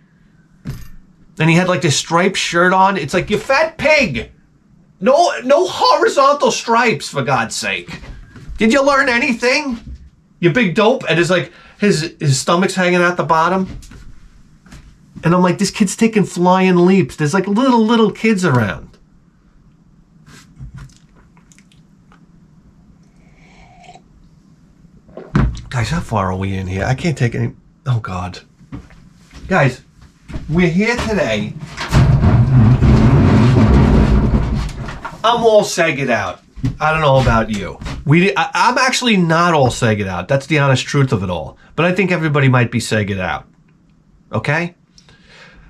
And he had like this striped shirt on. It's like, you fat pig. No horizontal stripes, for God's sake. Did you learn anything? You big dope. And it's like, his stomach's hanging out the bottom. And I'm like, this kid's taking flying leaps. There's like little kids around. Guys, how far are we in here? I can't take any... Oh, God. Guys, we're here today. I'm all segged out. I don't know about you. I'm actually not all segged out. That's the honest truth of it all. But I think everybody might be segged out. Okay?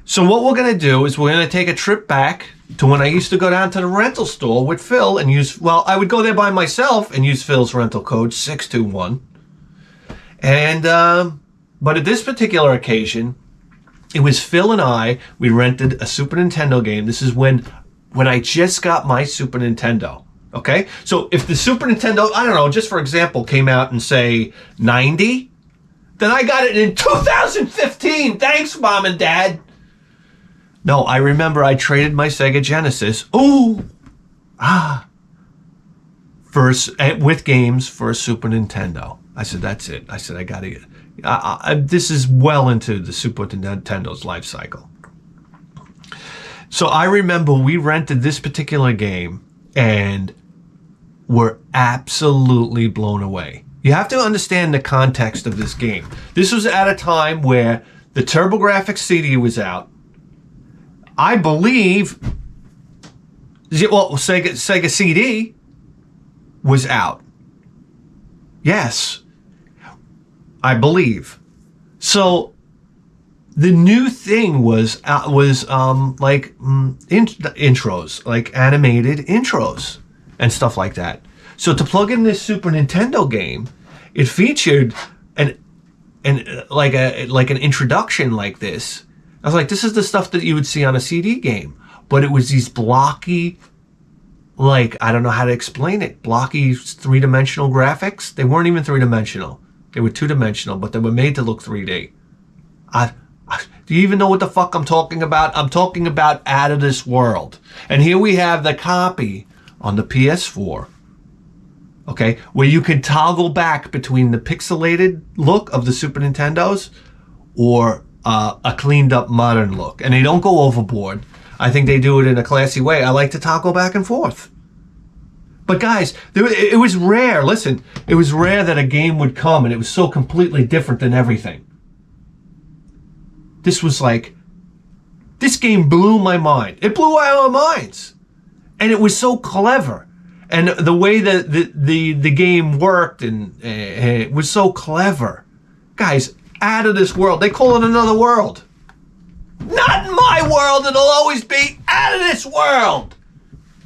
So what we're going to do is we're going to take a trip back to when I used to go down to the rental store with Phil and use... Well, I would go there by myself and use Phil's rental code, 621. And, but at this particular occasion, it was Phil and I, we rented a Super Nintendo game. This is when I just got my Super Nintendo, okay? So if the Super Nintendo, I don't know, just for example, came out in, say, 90, then I got it in 2015. Thanks, Mom and Dad. No, I remember I traded my Sega Genesis. With games for a Super Nintendo. I said, that's it. I said, I got to get... this is well into the Super Nintendo's life cycle. So I remember we rented this particular game and were absolutely blown away. You have to understand the context of this game. This was at a time where the TurboGrafx CD was out. I believe... Well, Sega CD was out. Yes. I believe. So the new thing was intros, like animated intros and stuff like that. So to plug in this Super Nintendo game, it featured an introduction like this. I was like, this is the stuff that you would see on a CD game, but it was these blocky, like, I don't know how to explain it, blocky 3-dimensional graphics. They weren't even 3-dimensional. They were 2-dimensional, but they were made to look 3D. Do you even know what the fuck I'm talking about? I'm talking about out of this world. And here we have the copy on the PS4, okay, where you can toggle back between the pixelated look of the Super Nintendos or a cleaned up modern look, and they don't go overboard. I think they do it in a classy way. I like to toggle back and forth. But guys, it was rare. Listen, it was rare that a game would come and it was so completely different than everything. This was like, this game blew my mind. It blew our minds. And it was so clever. And the way that the game worked, and it was so clever. Guys, out of this world. They call it another world. Not in my world. It'll always be out of this world.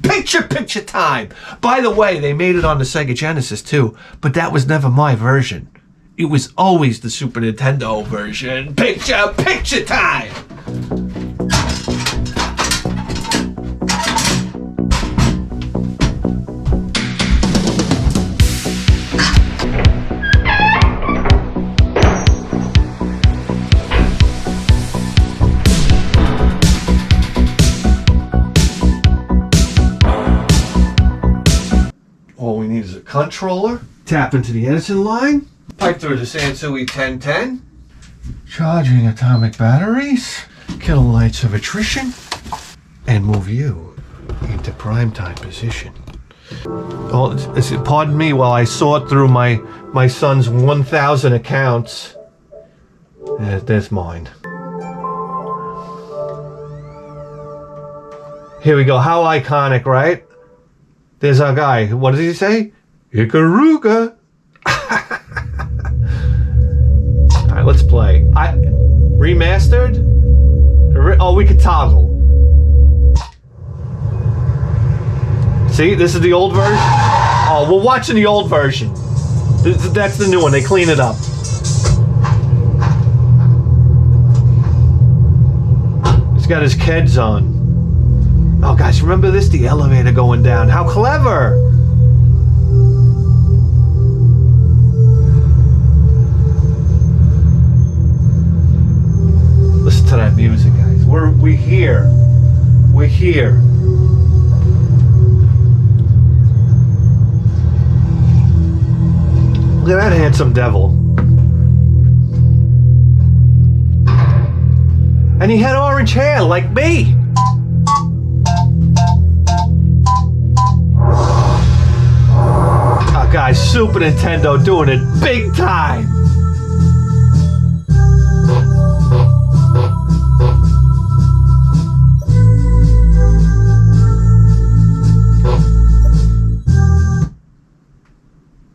Picture time. By the way, they made it on the Sega Genesis too, but that was never my version. It was always the Super Nintendo version. Picture time. All we need is a controller. Tap into the Edison line. Pipe through the Sansui 1010. Charging atomic batteries. Kilobytes of attrition. And move you into primetime position. Oh, pardon me while I sort through my son's 1,000 accounts. There's mine. Here we go. How iconic, right? There's our guy. What does he say? Ikaruga. All right, let's play. Remastered? Oh, we could toggle. See, this is the old version. Oh, we're watching the old version. That's the new one. They clean it up. He's got his Keds on. Oh, guys, remember this? The elevator going down. How clever! Listen to that music, guys. We're here. We're here. Look at that handsome devil. And he had orange hair like me. Guys, Super Nintendo doing it big time.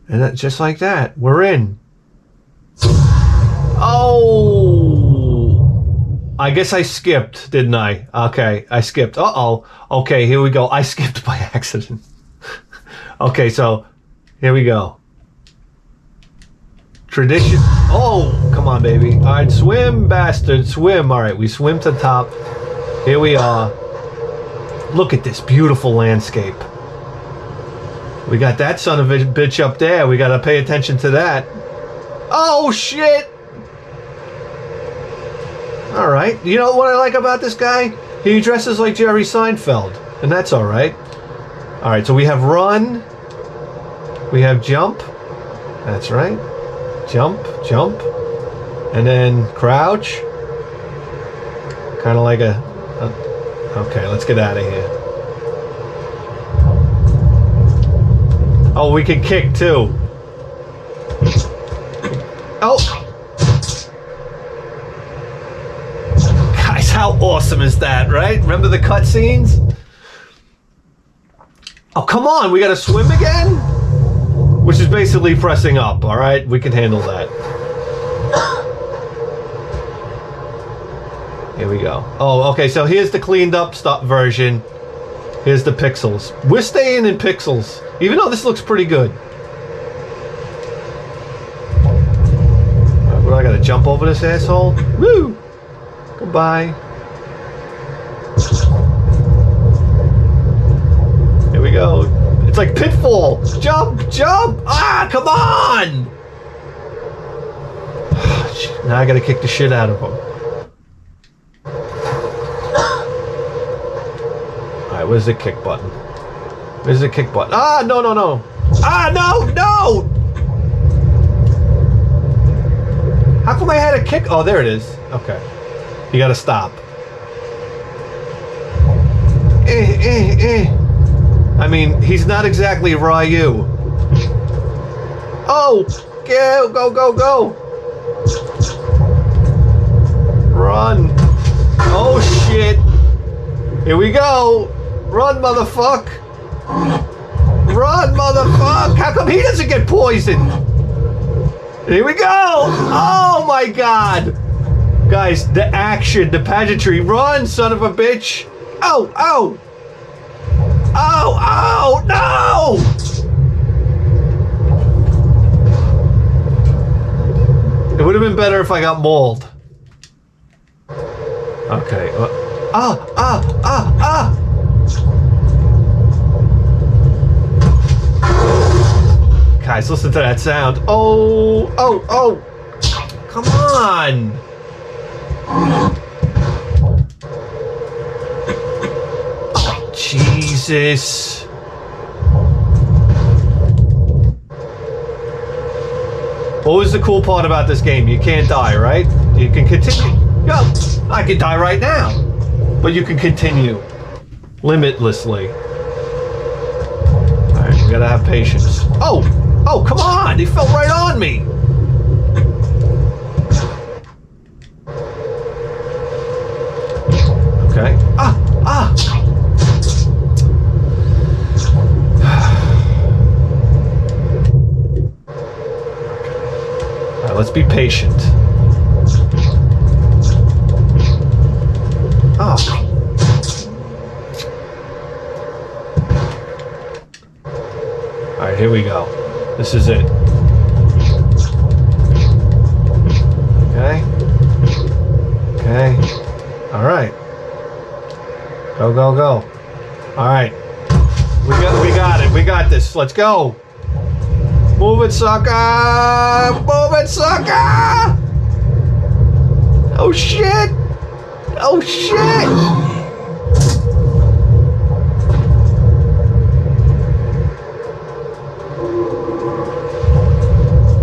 And that, just like that, we're in. Oh, I guess I skipped, didn't I? Okay, I skipped. Uh-oh. Okay, here we go. I skipped by accident. Okay, so here we go. Tradition. Oh, come on, baby. All right, swim, bastard, swim. All right, we swim to the top. Here we are. Look at this beautiful landscape. We got that son of a bitch up there. We got to pay attention to that. Oh, shit. All right. You know what I like about this guy? He dresses like Jerry Seinfeld, and that's all right. All right, so we have run. We have jump. That's right. Jump, jump. And then crouch. Kind of like a... Okay, let's get out of here. Oh, we can kick too. Oh! Guys, how awesome is that, right? Remember the cutscenes? Oh, come on, we gotta swim again? Which is basically pressing up, alright? We can handle that. Here we go. Oh, okay, so here's the cleaned up version. Here's the pixels. We're staying in pixels, even though this looks pretty good. Right, what, I gotta jump over this asshole? Woo! Goodbye. Here we go. It's like Pitfall. Jump, jump! Ah, come on! Now I gotta kick the shit out of him. Alright, where's the kick button? Where's the kick button? Ah, no, no, no! Ah, no, no! How come I had a kick? Oh, there it is. Okay. You gotta stop. I mean, he's not exactly Ryu. Oh! Go, go, go, go! Run! Oh, shit! Here we go! Run, motherfuck! Run, motherfuck! How come he doesn't get poisoned? Here we go! Oh, my God! Guys, the action, the pageantry. Run, son of a bitch! Oh, oh! Oh, oh, no! It would have been better if I got mauled. Okay. Guys, listen to that sound. Oh, oh, oh! Come on! Oh, Jesus. What was the cool part about this game? You can't die, right? You can continue. Yo, I could die right now. But you can continue. Limitlessly. Alright, we gotta have patience. Oh! Oh, come on! He fell right on me! Okay. Ah! Ah! Alright, let's be patient. Oh. Alright, here we go. This is it. Okay. Okay. Alright. Go, go, go. Alright. We got it. We got this. Let's go. Move it, sucker! Move it, sucker! Oh, shit! Oh, shit!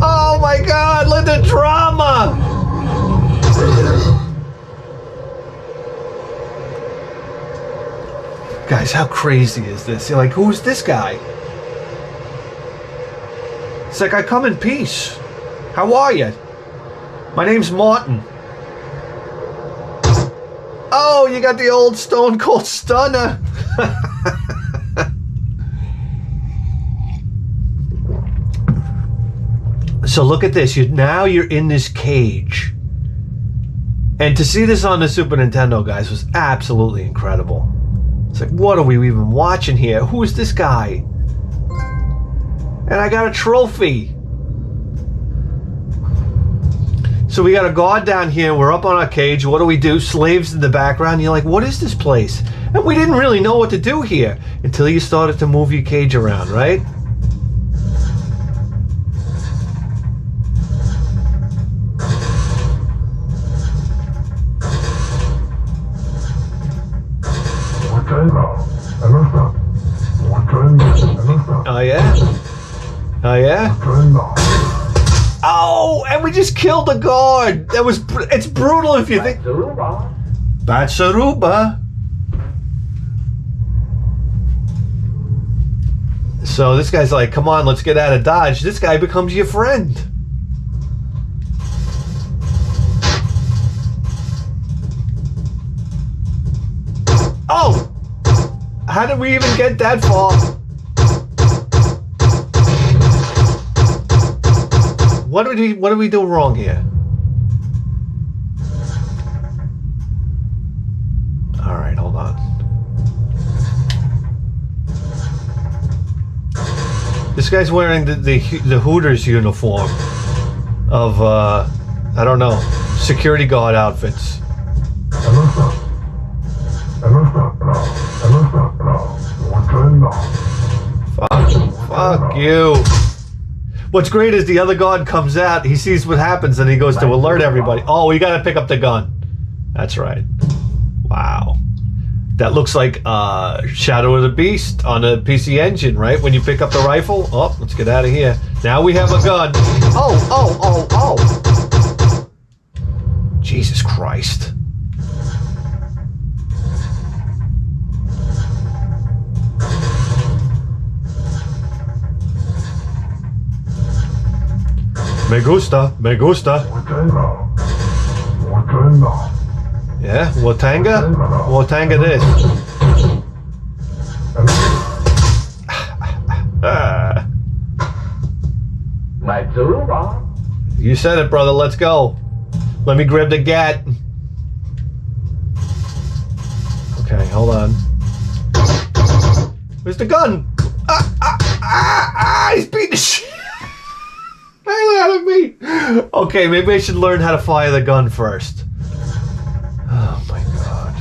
Oh, my God! Look at the drama! Guys, how crazy is this? You're like, who's this guy? It's like, I come in peace. How are you? My name's Martin. Oh, you got the old Stone Cold Stunner. So look at this. Now you're in this cage. And to see this on the Super Nintendo, guys, was absolutely incredible. It's like, what are we even watching here? Who is this guy? And I got a trophy. So we got a guard down here. We're up on our cage. What do? Slaves in the background. You're like, what is this place? And we didn't really know what to do here until you started to move your cage around, right? Oh yeah? Oh yeah? Oh, and we just killed the guard. It's brutal if you think. Batsaruba. So this guy's like, come on, let's get out of Dodge. This guy becomes your friend. Oh! How did we even get that far? What did we do wrong here? All right, hold on. This guy's wearing the Hooters uniform of I don't know, security guard outfits. Fuck you. What's great is the other guard comes out, he sees what happens, and he goes to alert everybody. Oh, we gotta pick up the gun. That's right. Wow. That looks like Shadow of the Beast on a PC Engine, right? When you pick up the rifle. Oh, let's get out of here. Now we have a gun. Oh, oh, oh, oh. Jesus Christ. Me gusta, me gusta. Yeah, Watanga? Watanga this. You said it, brother. Let's go. Let me grab the gat. Okay, hold on. Where's the gun? He's beating the shit out of me. Okay, maybe I should learn how to fire the gun first. Oh my god.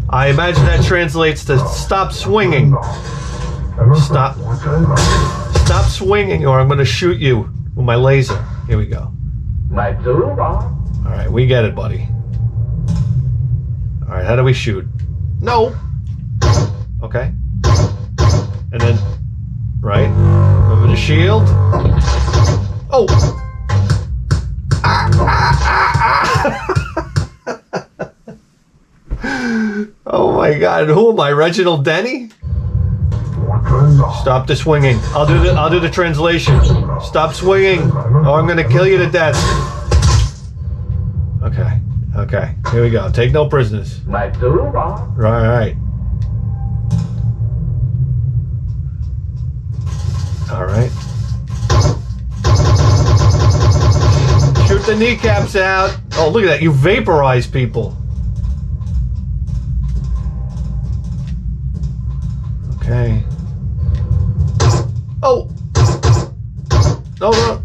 I imagine that translates to stop swinging. Stop swinging or I'm going to shoot you with my laser. Here we go. Alright, we get it, buddy. Alright, how do we shoot? No! Okay. And then, right. Remember the shield? Oh! Oh my god, who am I? Reginald Denny? Stop the swinging. I'll do the translation. Stop swinging, or I'm gonna kill you to death. Okay. Okay. Here we go. Take no prisoners. Right. All right. Shoot the kneecaps out. Oh, look at that. You vaporize people. Okay. Oh! No, no.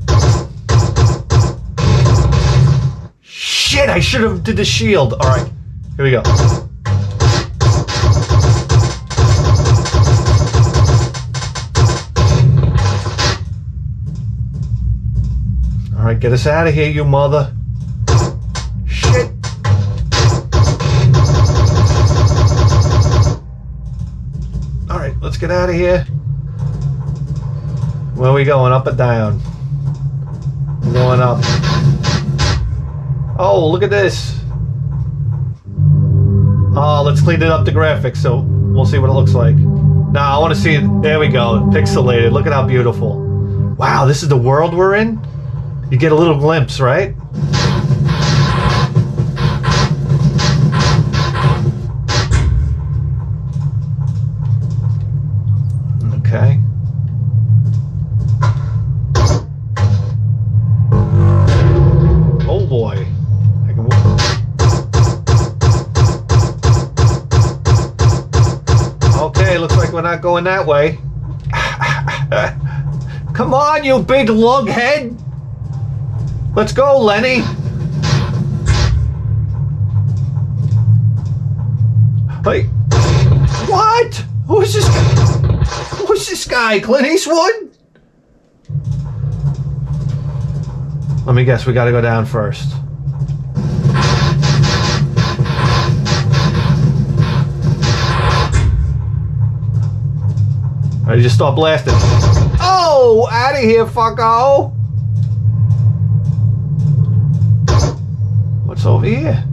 Shit, I should have did the shield. Alright, here we go. Alright, get us out of here, you mother. Shit. Alright, let's get out of here. Where are we going? Up or down? We're going up. Oh, look at this. Oh, let's clean it up the graphics so we'll see what it looks like. Now, I want to see it. There we go. Pixelated. Look at how beautiful. Wow, this is the world we're in? You get a little glimpse, right? Okay. Oh boy. I can okay, looks like we're not going that way. Come on, you big lug head. Let's go, Lenny. Hey. What? Who's this guy? Who's this guy? Clint Eastwood? Let me guess, we gotta go down first. Alright, just stop blasting. Oh, out of here, fucko! What's over here?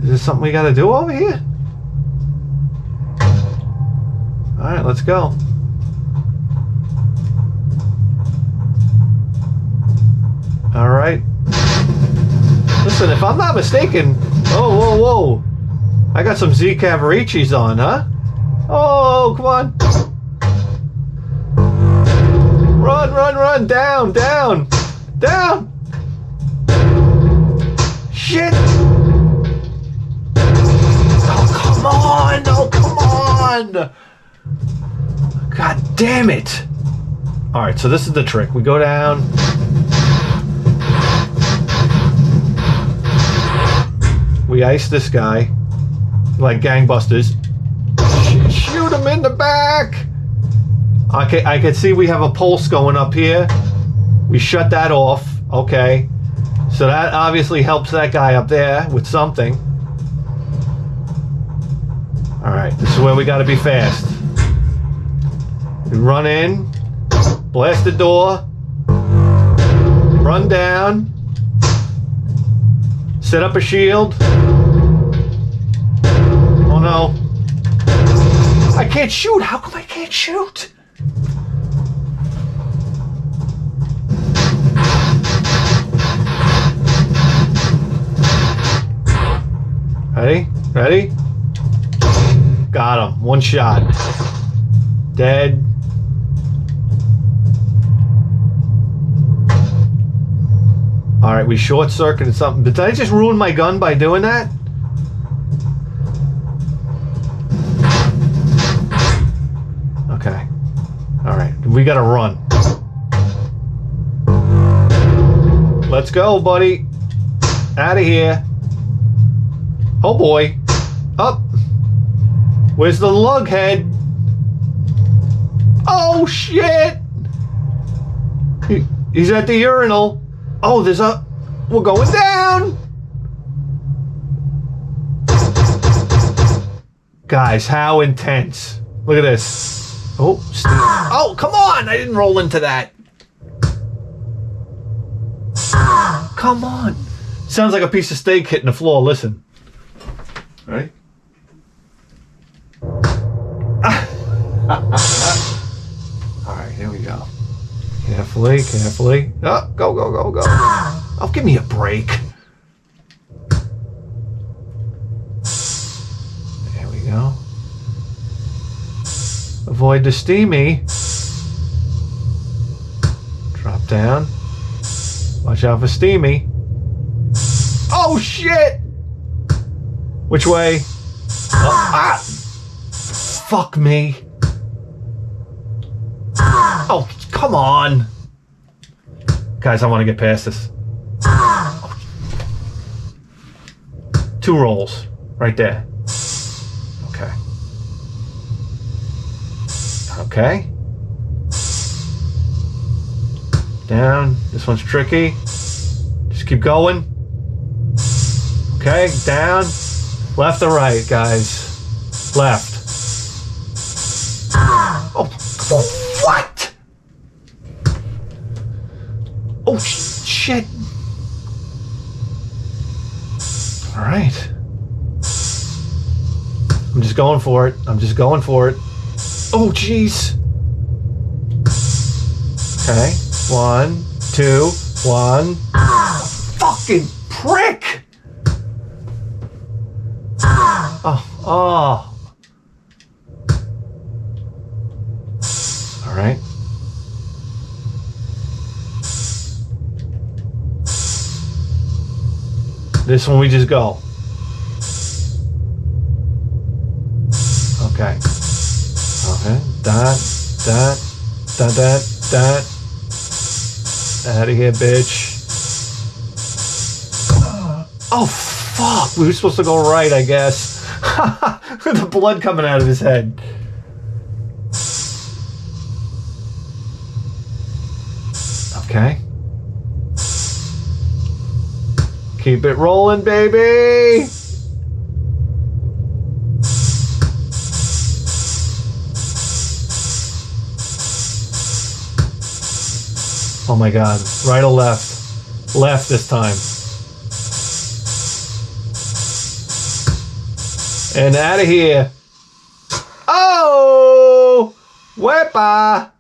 Is there something we gotta do over here? Alright, let's go. Alright. Listen, if I'm not mistaken... Oh, whoa, whoa. I got some Z Cavaricis on, huh? Oh, come on. Run, run, run. Down, down. Down. Shit. Oh, come on. Oh, come on. God damn it. Alright, so this is the trick. We go down. We ice this guy. Like gangbusters. Shoot him in the back. Okay, I can see we have a pulse going up here. We shut that off. Okay. So that obviously helps that guy up there with something. Alright, this is where we gotta be fast. We run in, blast the door, run down, set up a shield. Oh no. I can't shoot! How come I can't shoot? Ready? Ready? Got him. One shot. Dead. Alright, we short-circuited something. Did I just ruin my gun by doing that? Okay. Alright, we gotta run. Let's go, buddy. Out of here. Oh boy. Up. Where's the lug head? Oh shit! He's at the urinal. Oh, there's a... We're going down! Guys, how intense. Look at this. Oh, oh, come on! I didn't roll into that. Come on. Sounds like a piece of steak hitting the floor. Listen. Ready? Alright, here we go. Carefully, carefully. Oh, go, go, go, go. Oh, give me a break. There we go. Avoid the steamy. Drop down. Watch out for steamy. Oh, shit! Which way? Oh, ah! Fuck me. Oh, come on. Guys, I want to get past this. Oh. 2 rolls. Right there. Okay. Okay. Down. This one's tricky. Just keep going. Okay, down. Left or right, guys? Left. Oh, what? Oh, shit. All right. I'm just going for it. I'm just going for it. Oh, jeez. Okay. 1, 2, 1. Fucking prick! Oh, oh. All right. This one we just go. Okay. Okay. That. Out of here, bitch. Oh, fuck. We were supposed to go right, I guess. The blood coming out of his head. Okay. Keep it rolling, baby. Oh my God. Right or left? Left this time. And out of here. Oh! Wepa!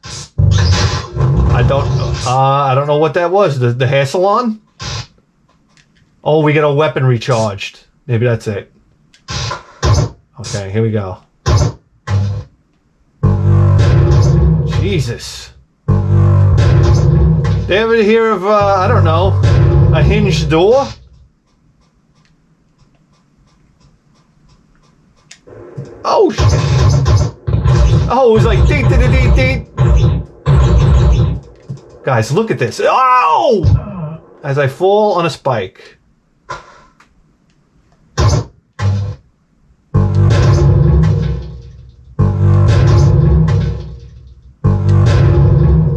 I don't know what that was. The hair salon? Oh, we get a weapon recharged. Maybe that's it. Okay, here we go. Jesus. Did you ever hear of, I don't know, a hinged door? Oh, shit. Oh, it was like ding, ding, ding, ding. Guys, look at this. Oh! As I fall on a spike.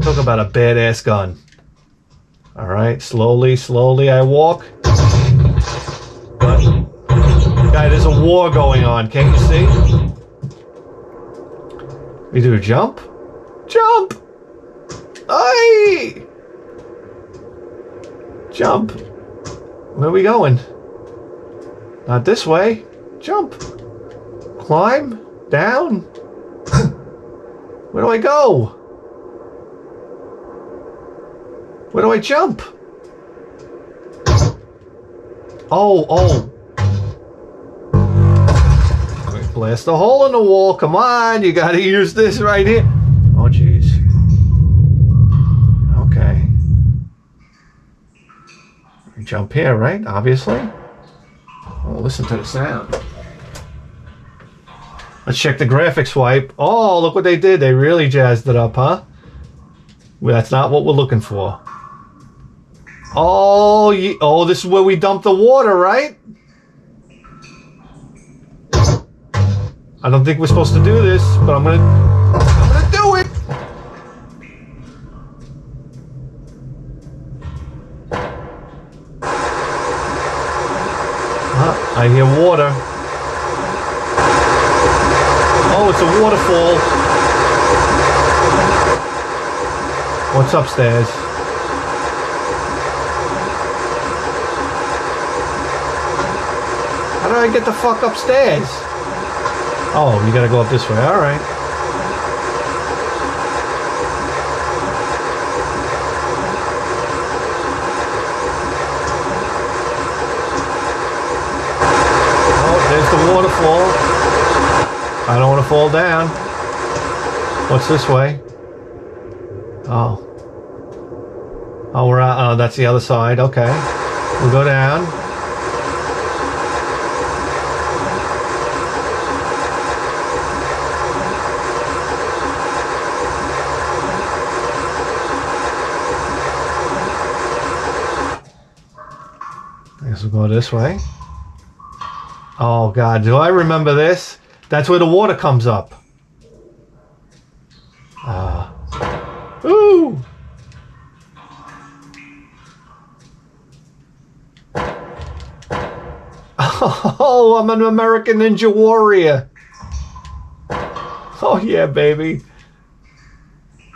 Talk about a badass gun. All right, slowly I walk. But, guy, there's a war going on. Can't you see? We do a jump? Jump! Aye! Jump. Where are we going? Not this way. Jump. Climb. Down. Where do I go? Where do I jump? Oh. Blast a hole in the wall. Come on. You gotta use this right here. Oh, jeez. Okay. Jump here, right? Obviously. Oh, listen to the sound. Let's check the graphics wipe. Oh, look what they did. They really jazzed it up, huh? Well, that's not what we're looking for. Oh, this is where we dump the water, right? I don't think we're supposed to do this, but I'm gonna do it. I hear water. Oh, it's a waterfall. What's upstairs? How do I get the fuck upstairs? Oh, you gotta go up this way. All right. Oh, there's the waterfall. I don't want to fall down. What's this way? Oh. Oh, we're out. Oh, that's the other side. Okay. We'll go down. I guess we'll go this way. Oh, God. Do I remember this? That's where the water comes up. Ooh! Oh, I'm an American Ninja Warrior. Oh, yeah, baby.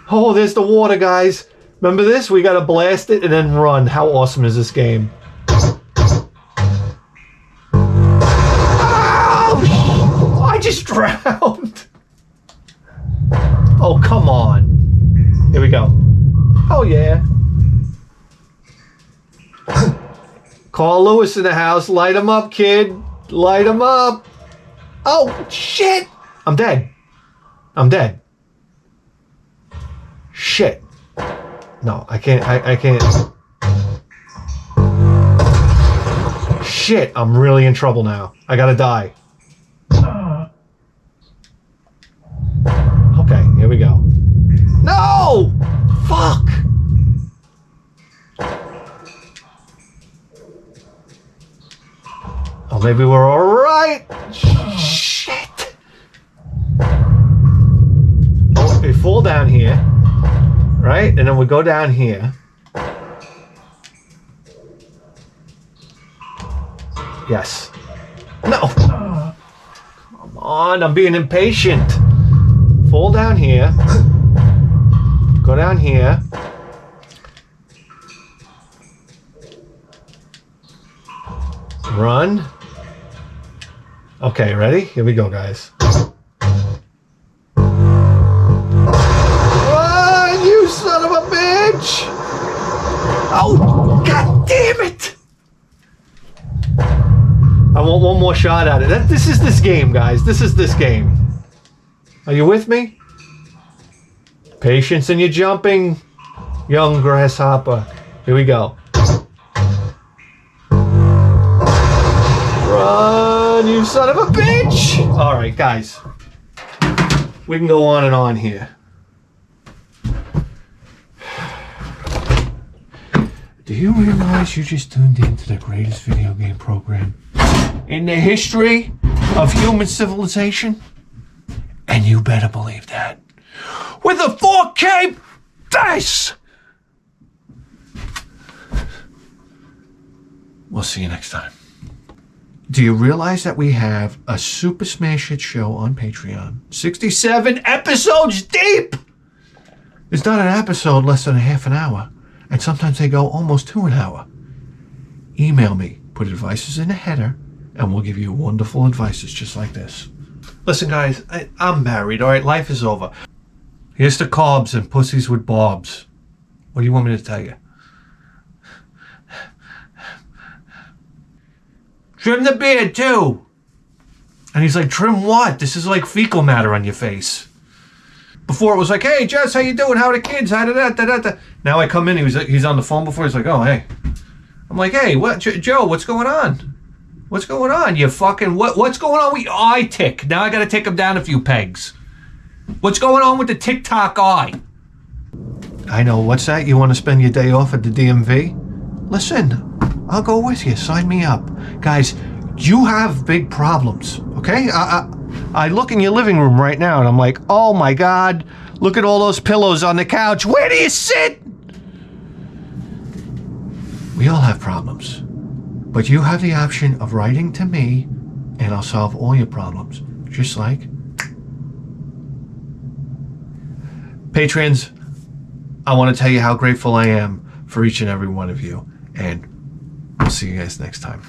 Oh, there's the water, guys. Remember this? We gotta blast it and then run. How awesome is this game? Oh, I just drowned. Oh, come on. Here we go. Oh, yeah. Carl Lewis in the house. Light him up, kid. Light him up. Oh, shit. I'm dead. I'm dead. Shit. No, I can't. I can't. Shit. I'm really in trouble now. I gotta die. Okay, here we go. No! Fuck! Oh, maybe we're alright. Shit. Oh, we fall down here. Right? And then we go down here. Yes. No! Come on, I'm being impatient. Fall down here. Go down here. Run. Okay, ready? Here we go, guys. Run, you son of a bitch! Oh, god damn it! I want one more shot at it. This is this game, guys. This is this game. Are you with me? Patience in your jumping, young grasshopper. Here we go. Run, you son of a bitch! All right, guys. We can go on and on here. Do you realize you just tuned into the greatest video game program in the history of human civilization? And you better believe that. With a 4K dice! We'll see you next time. Do you realize that we have a Super Smash Hit show on Patreon? 67 episodes deep! It's not an episode less than a half an hour, and sometimes they go almost to an hour. Email me, put advices in the header, and we'll give you wonderful advices just like this. Listen, guys, I'm married, all right? Life is over. Here's to carbs and pussies with barbs. What do you want me to tell you? Trim the beard, too. And he's like, trim what? This is like fecal matter on your face. Before it was like, hey, Jess, how you doing? How are the kids? Now I come in, he's on the phone before. He's like, oh, hey. I'm like, hey, what, Joe, what's going on? What's going on? You fucking, what's going on with your eye tick? Now I got to take him down a few pegs. What's going on with the Tik Tok eye? I know, what's that? You want to spend your day off at the DMV? Listen, I'll go with you. Sign me up. Guys, you have big problems, okay? I look in your living room right now and I'm like, oh my God, look at all those pillows on the couch. Where do you sit? We all have problems, but you have the option of writing to me and I'll solve all your problems, just like patrons. I want to tell you how grateful I am for each and every one of you, and I'll see you guys next time.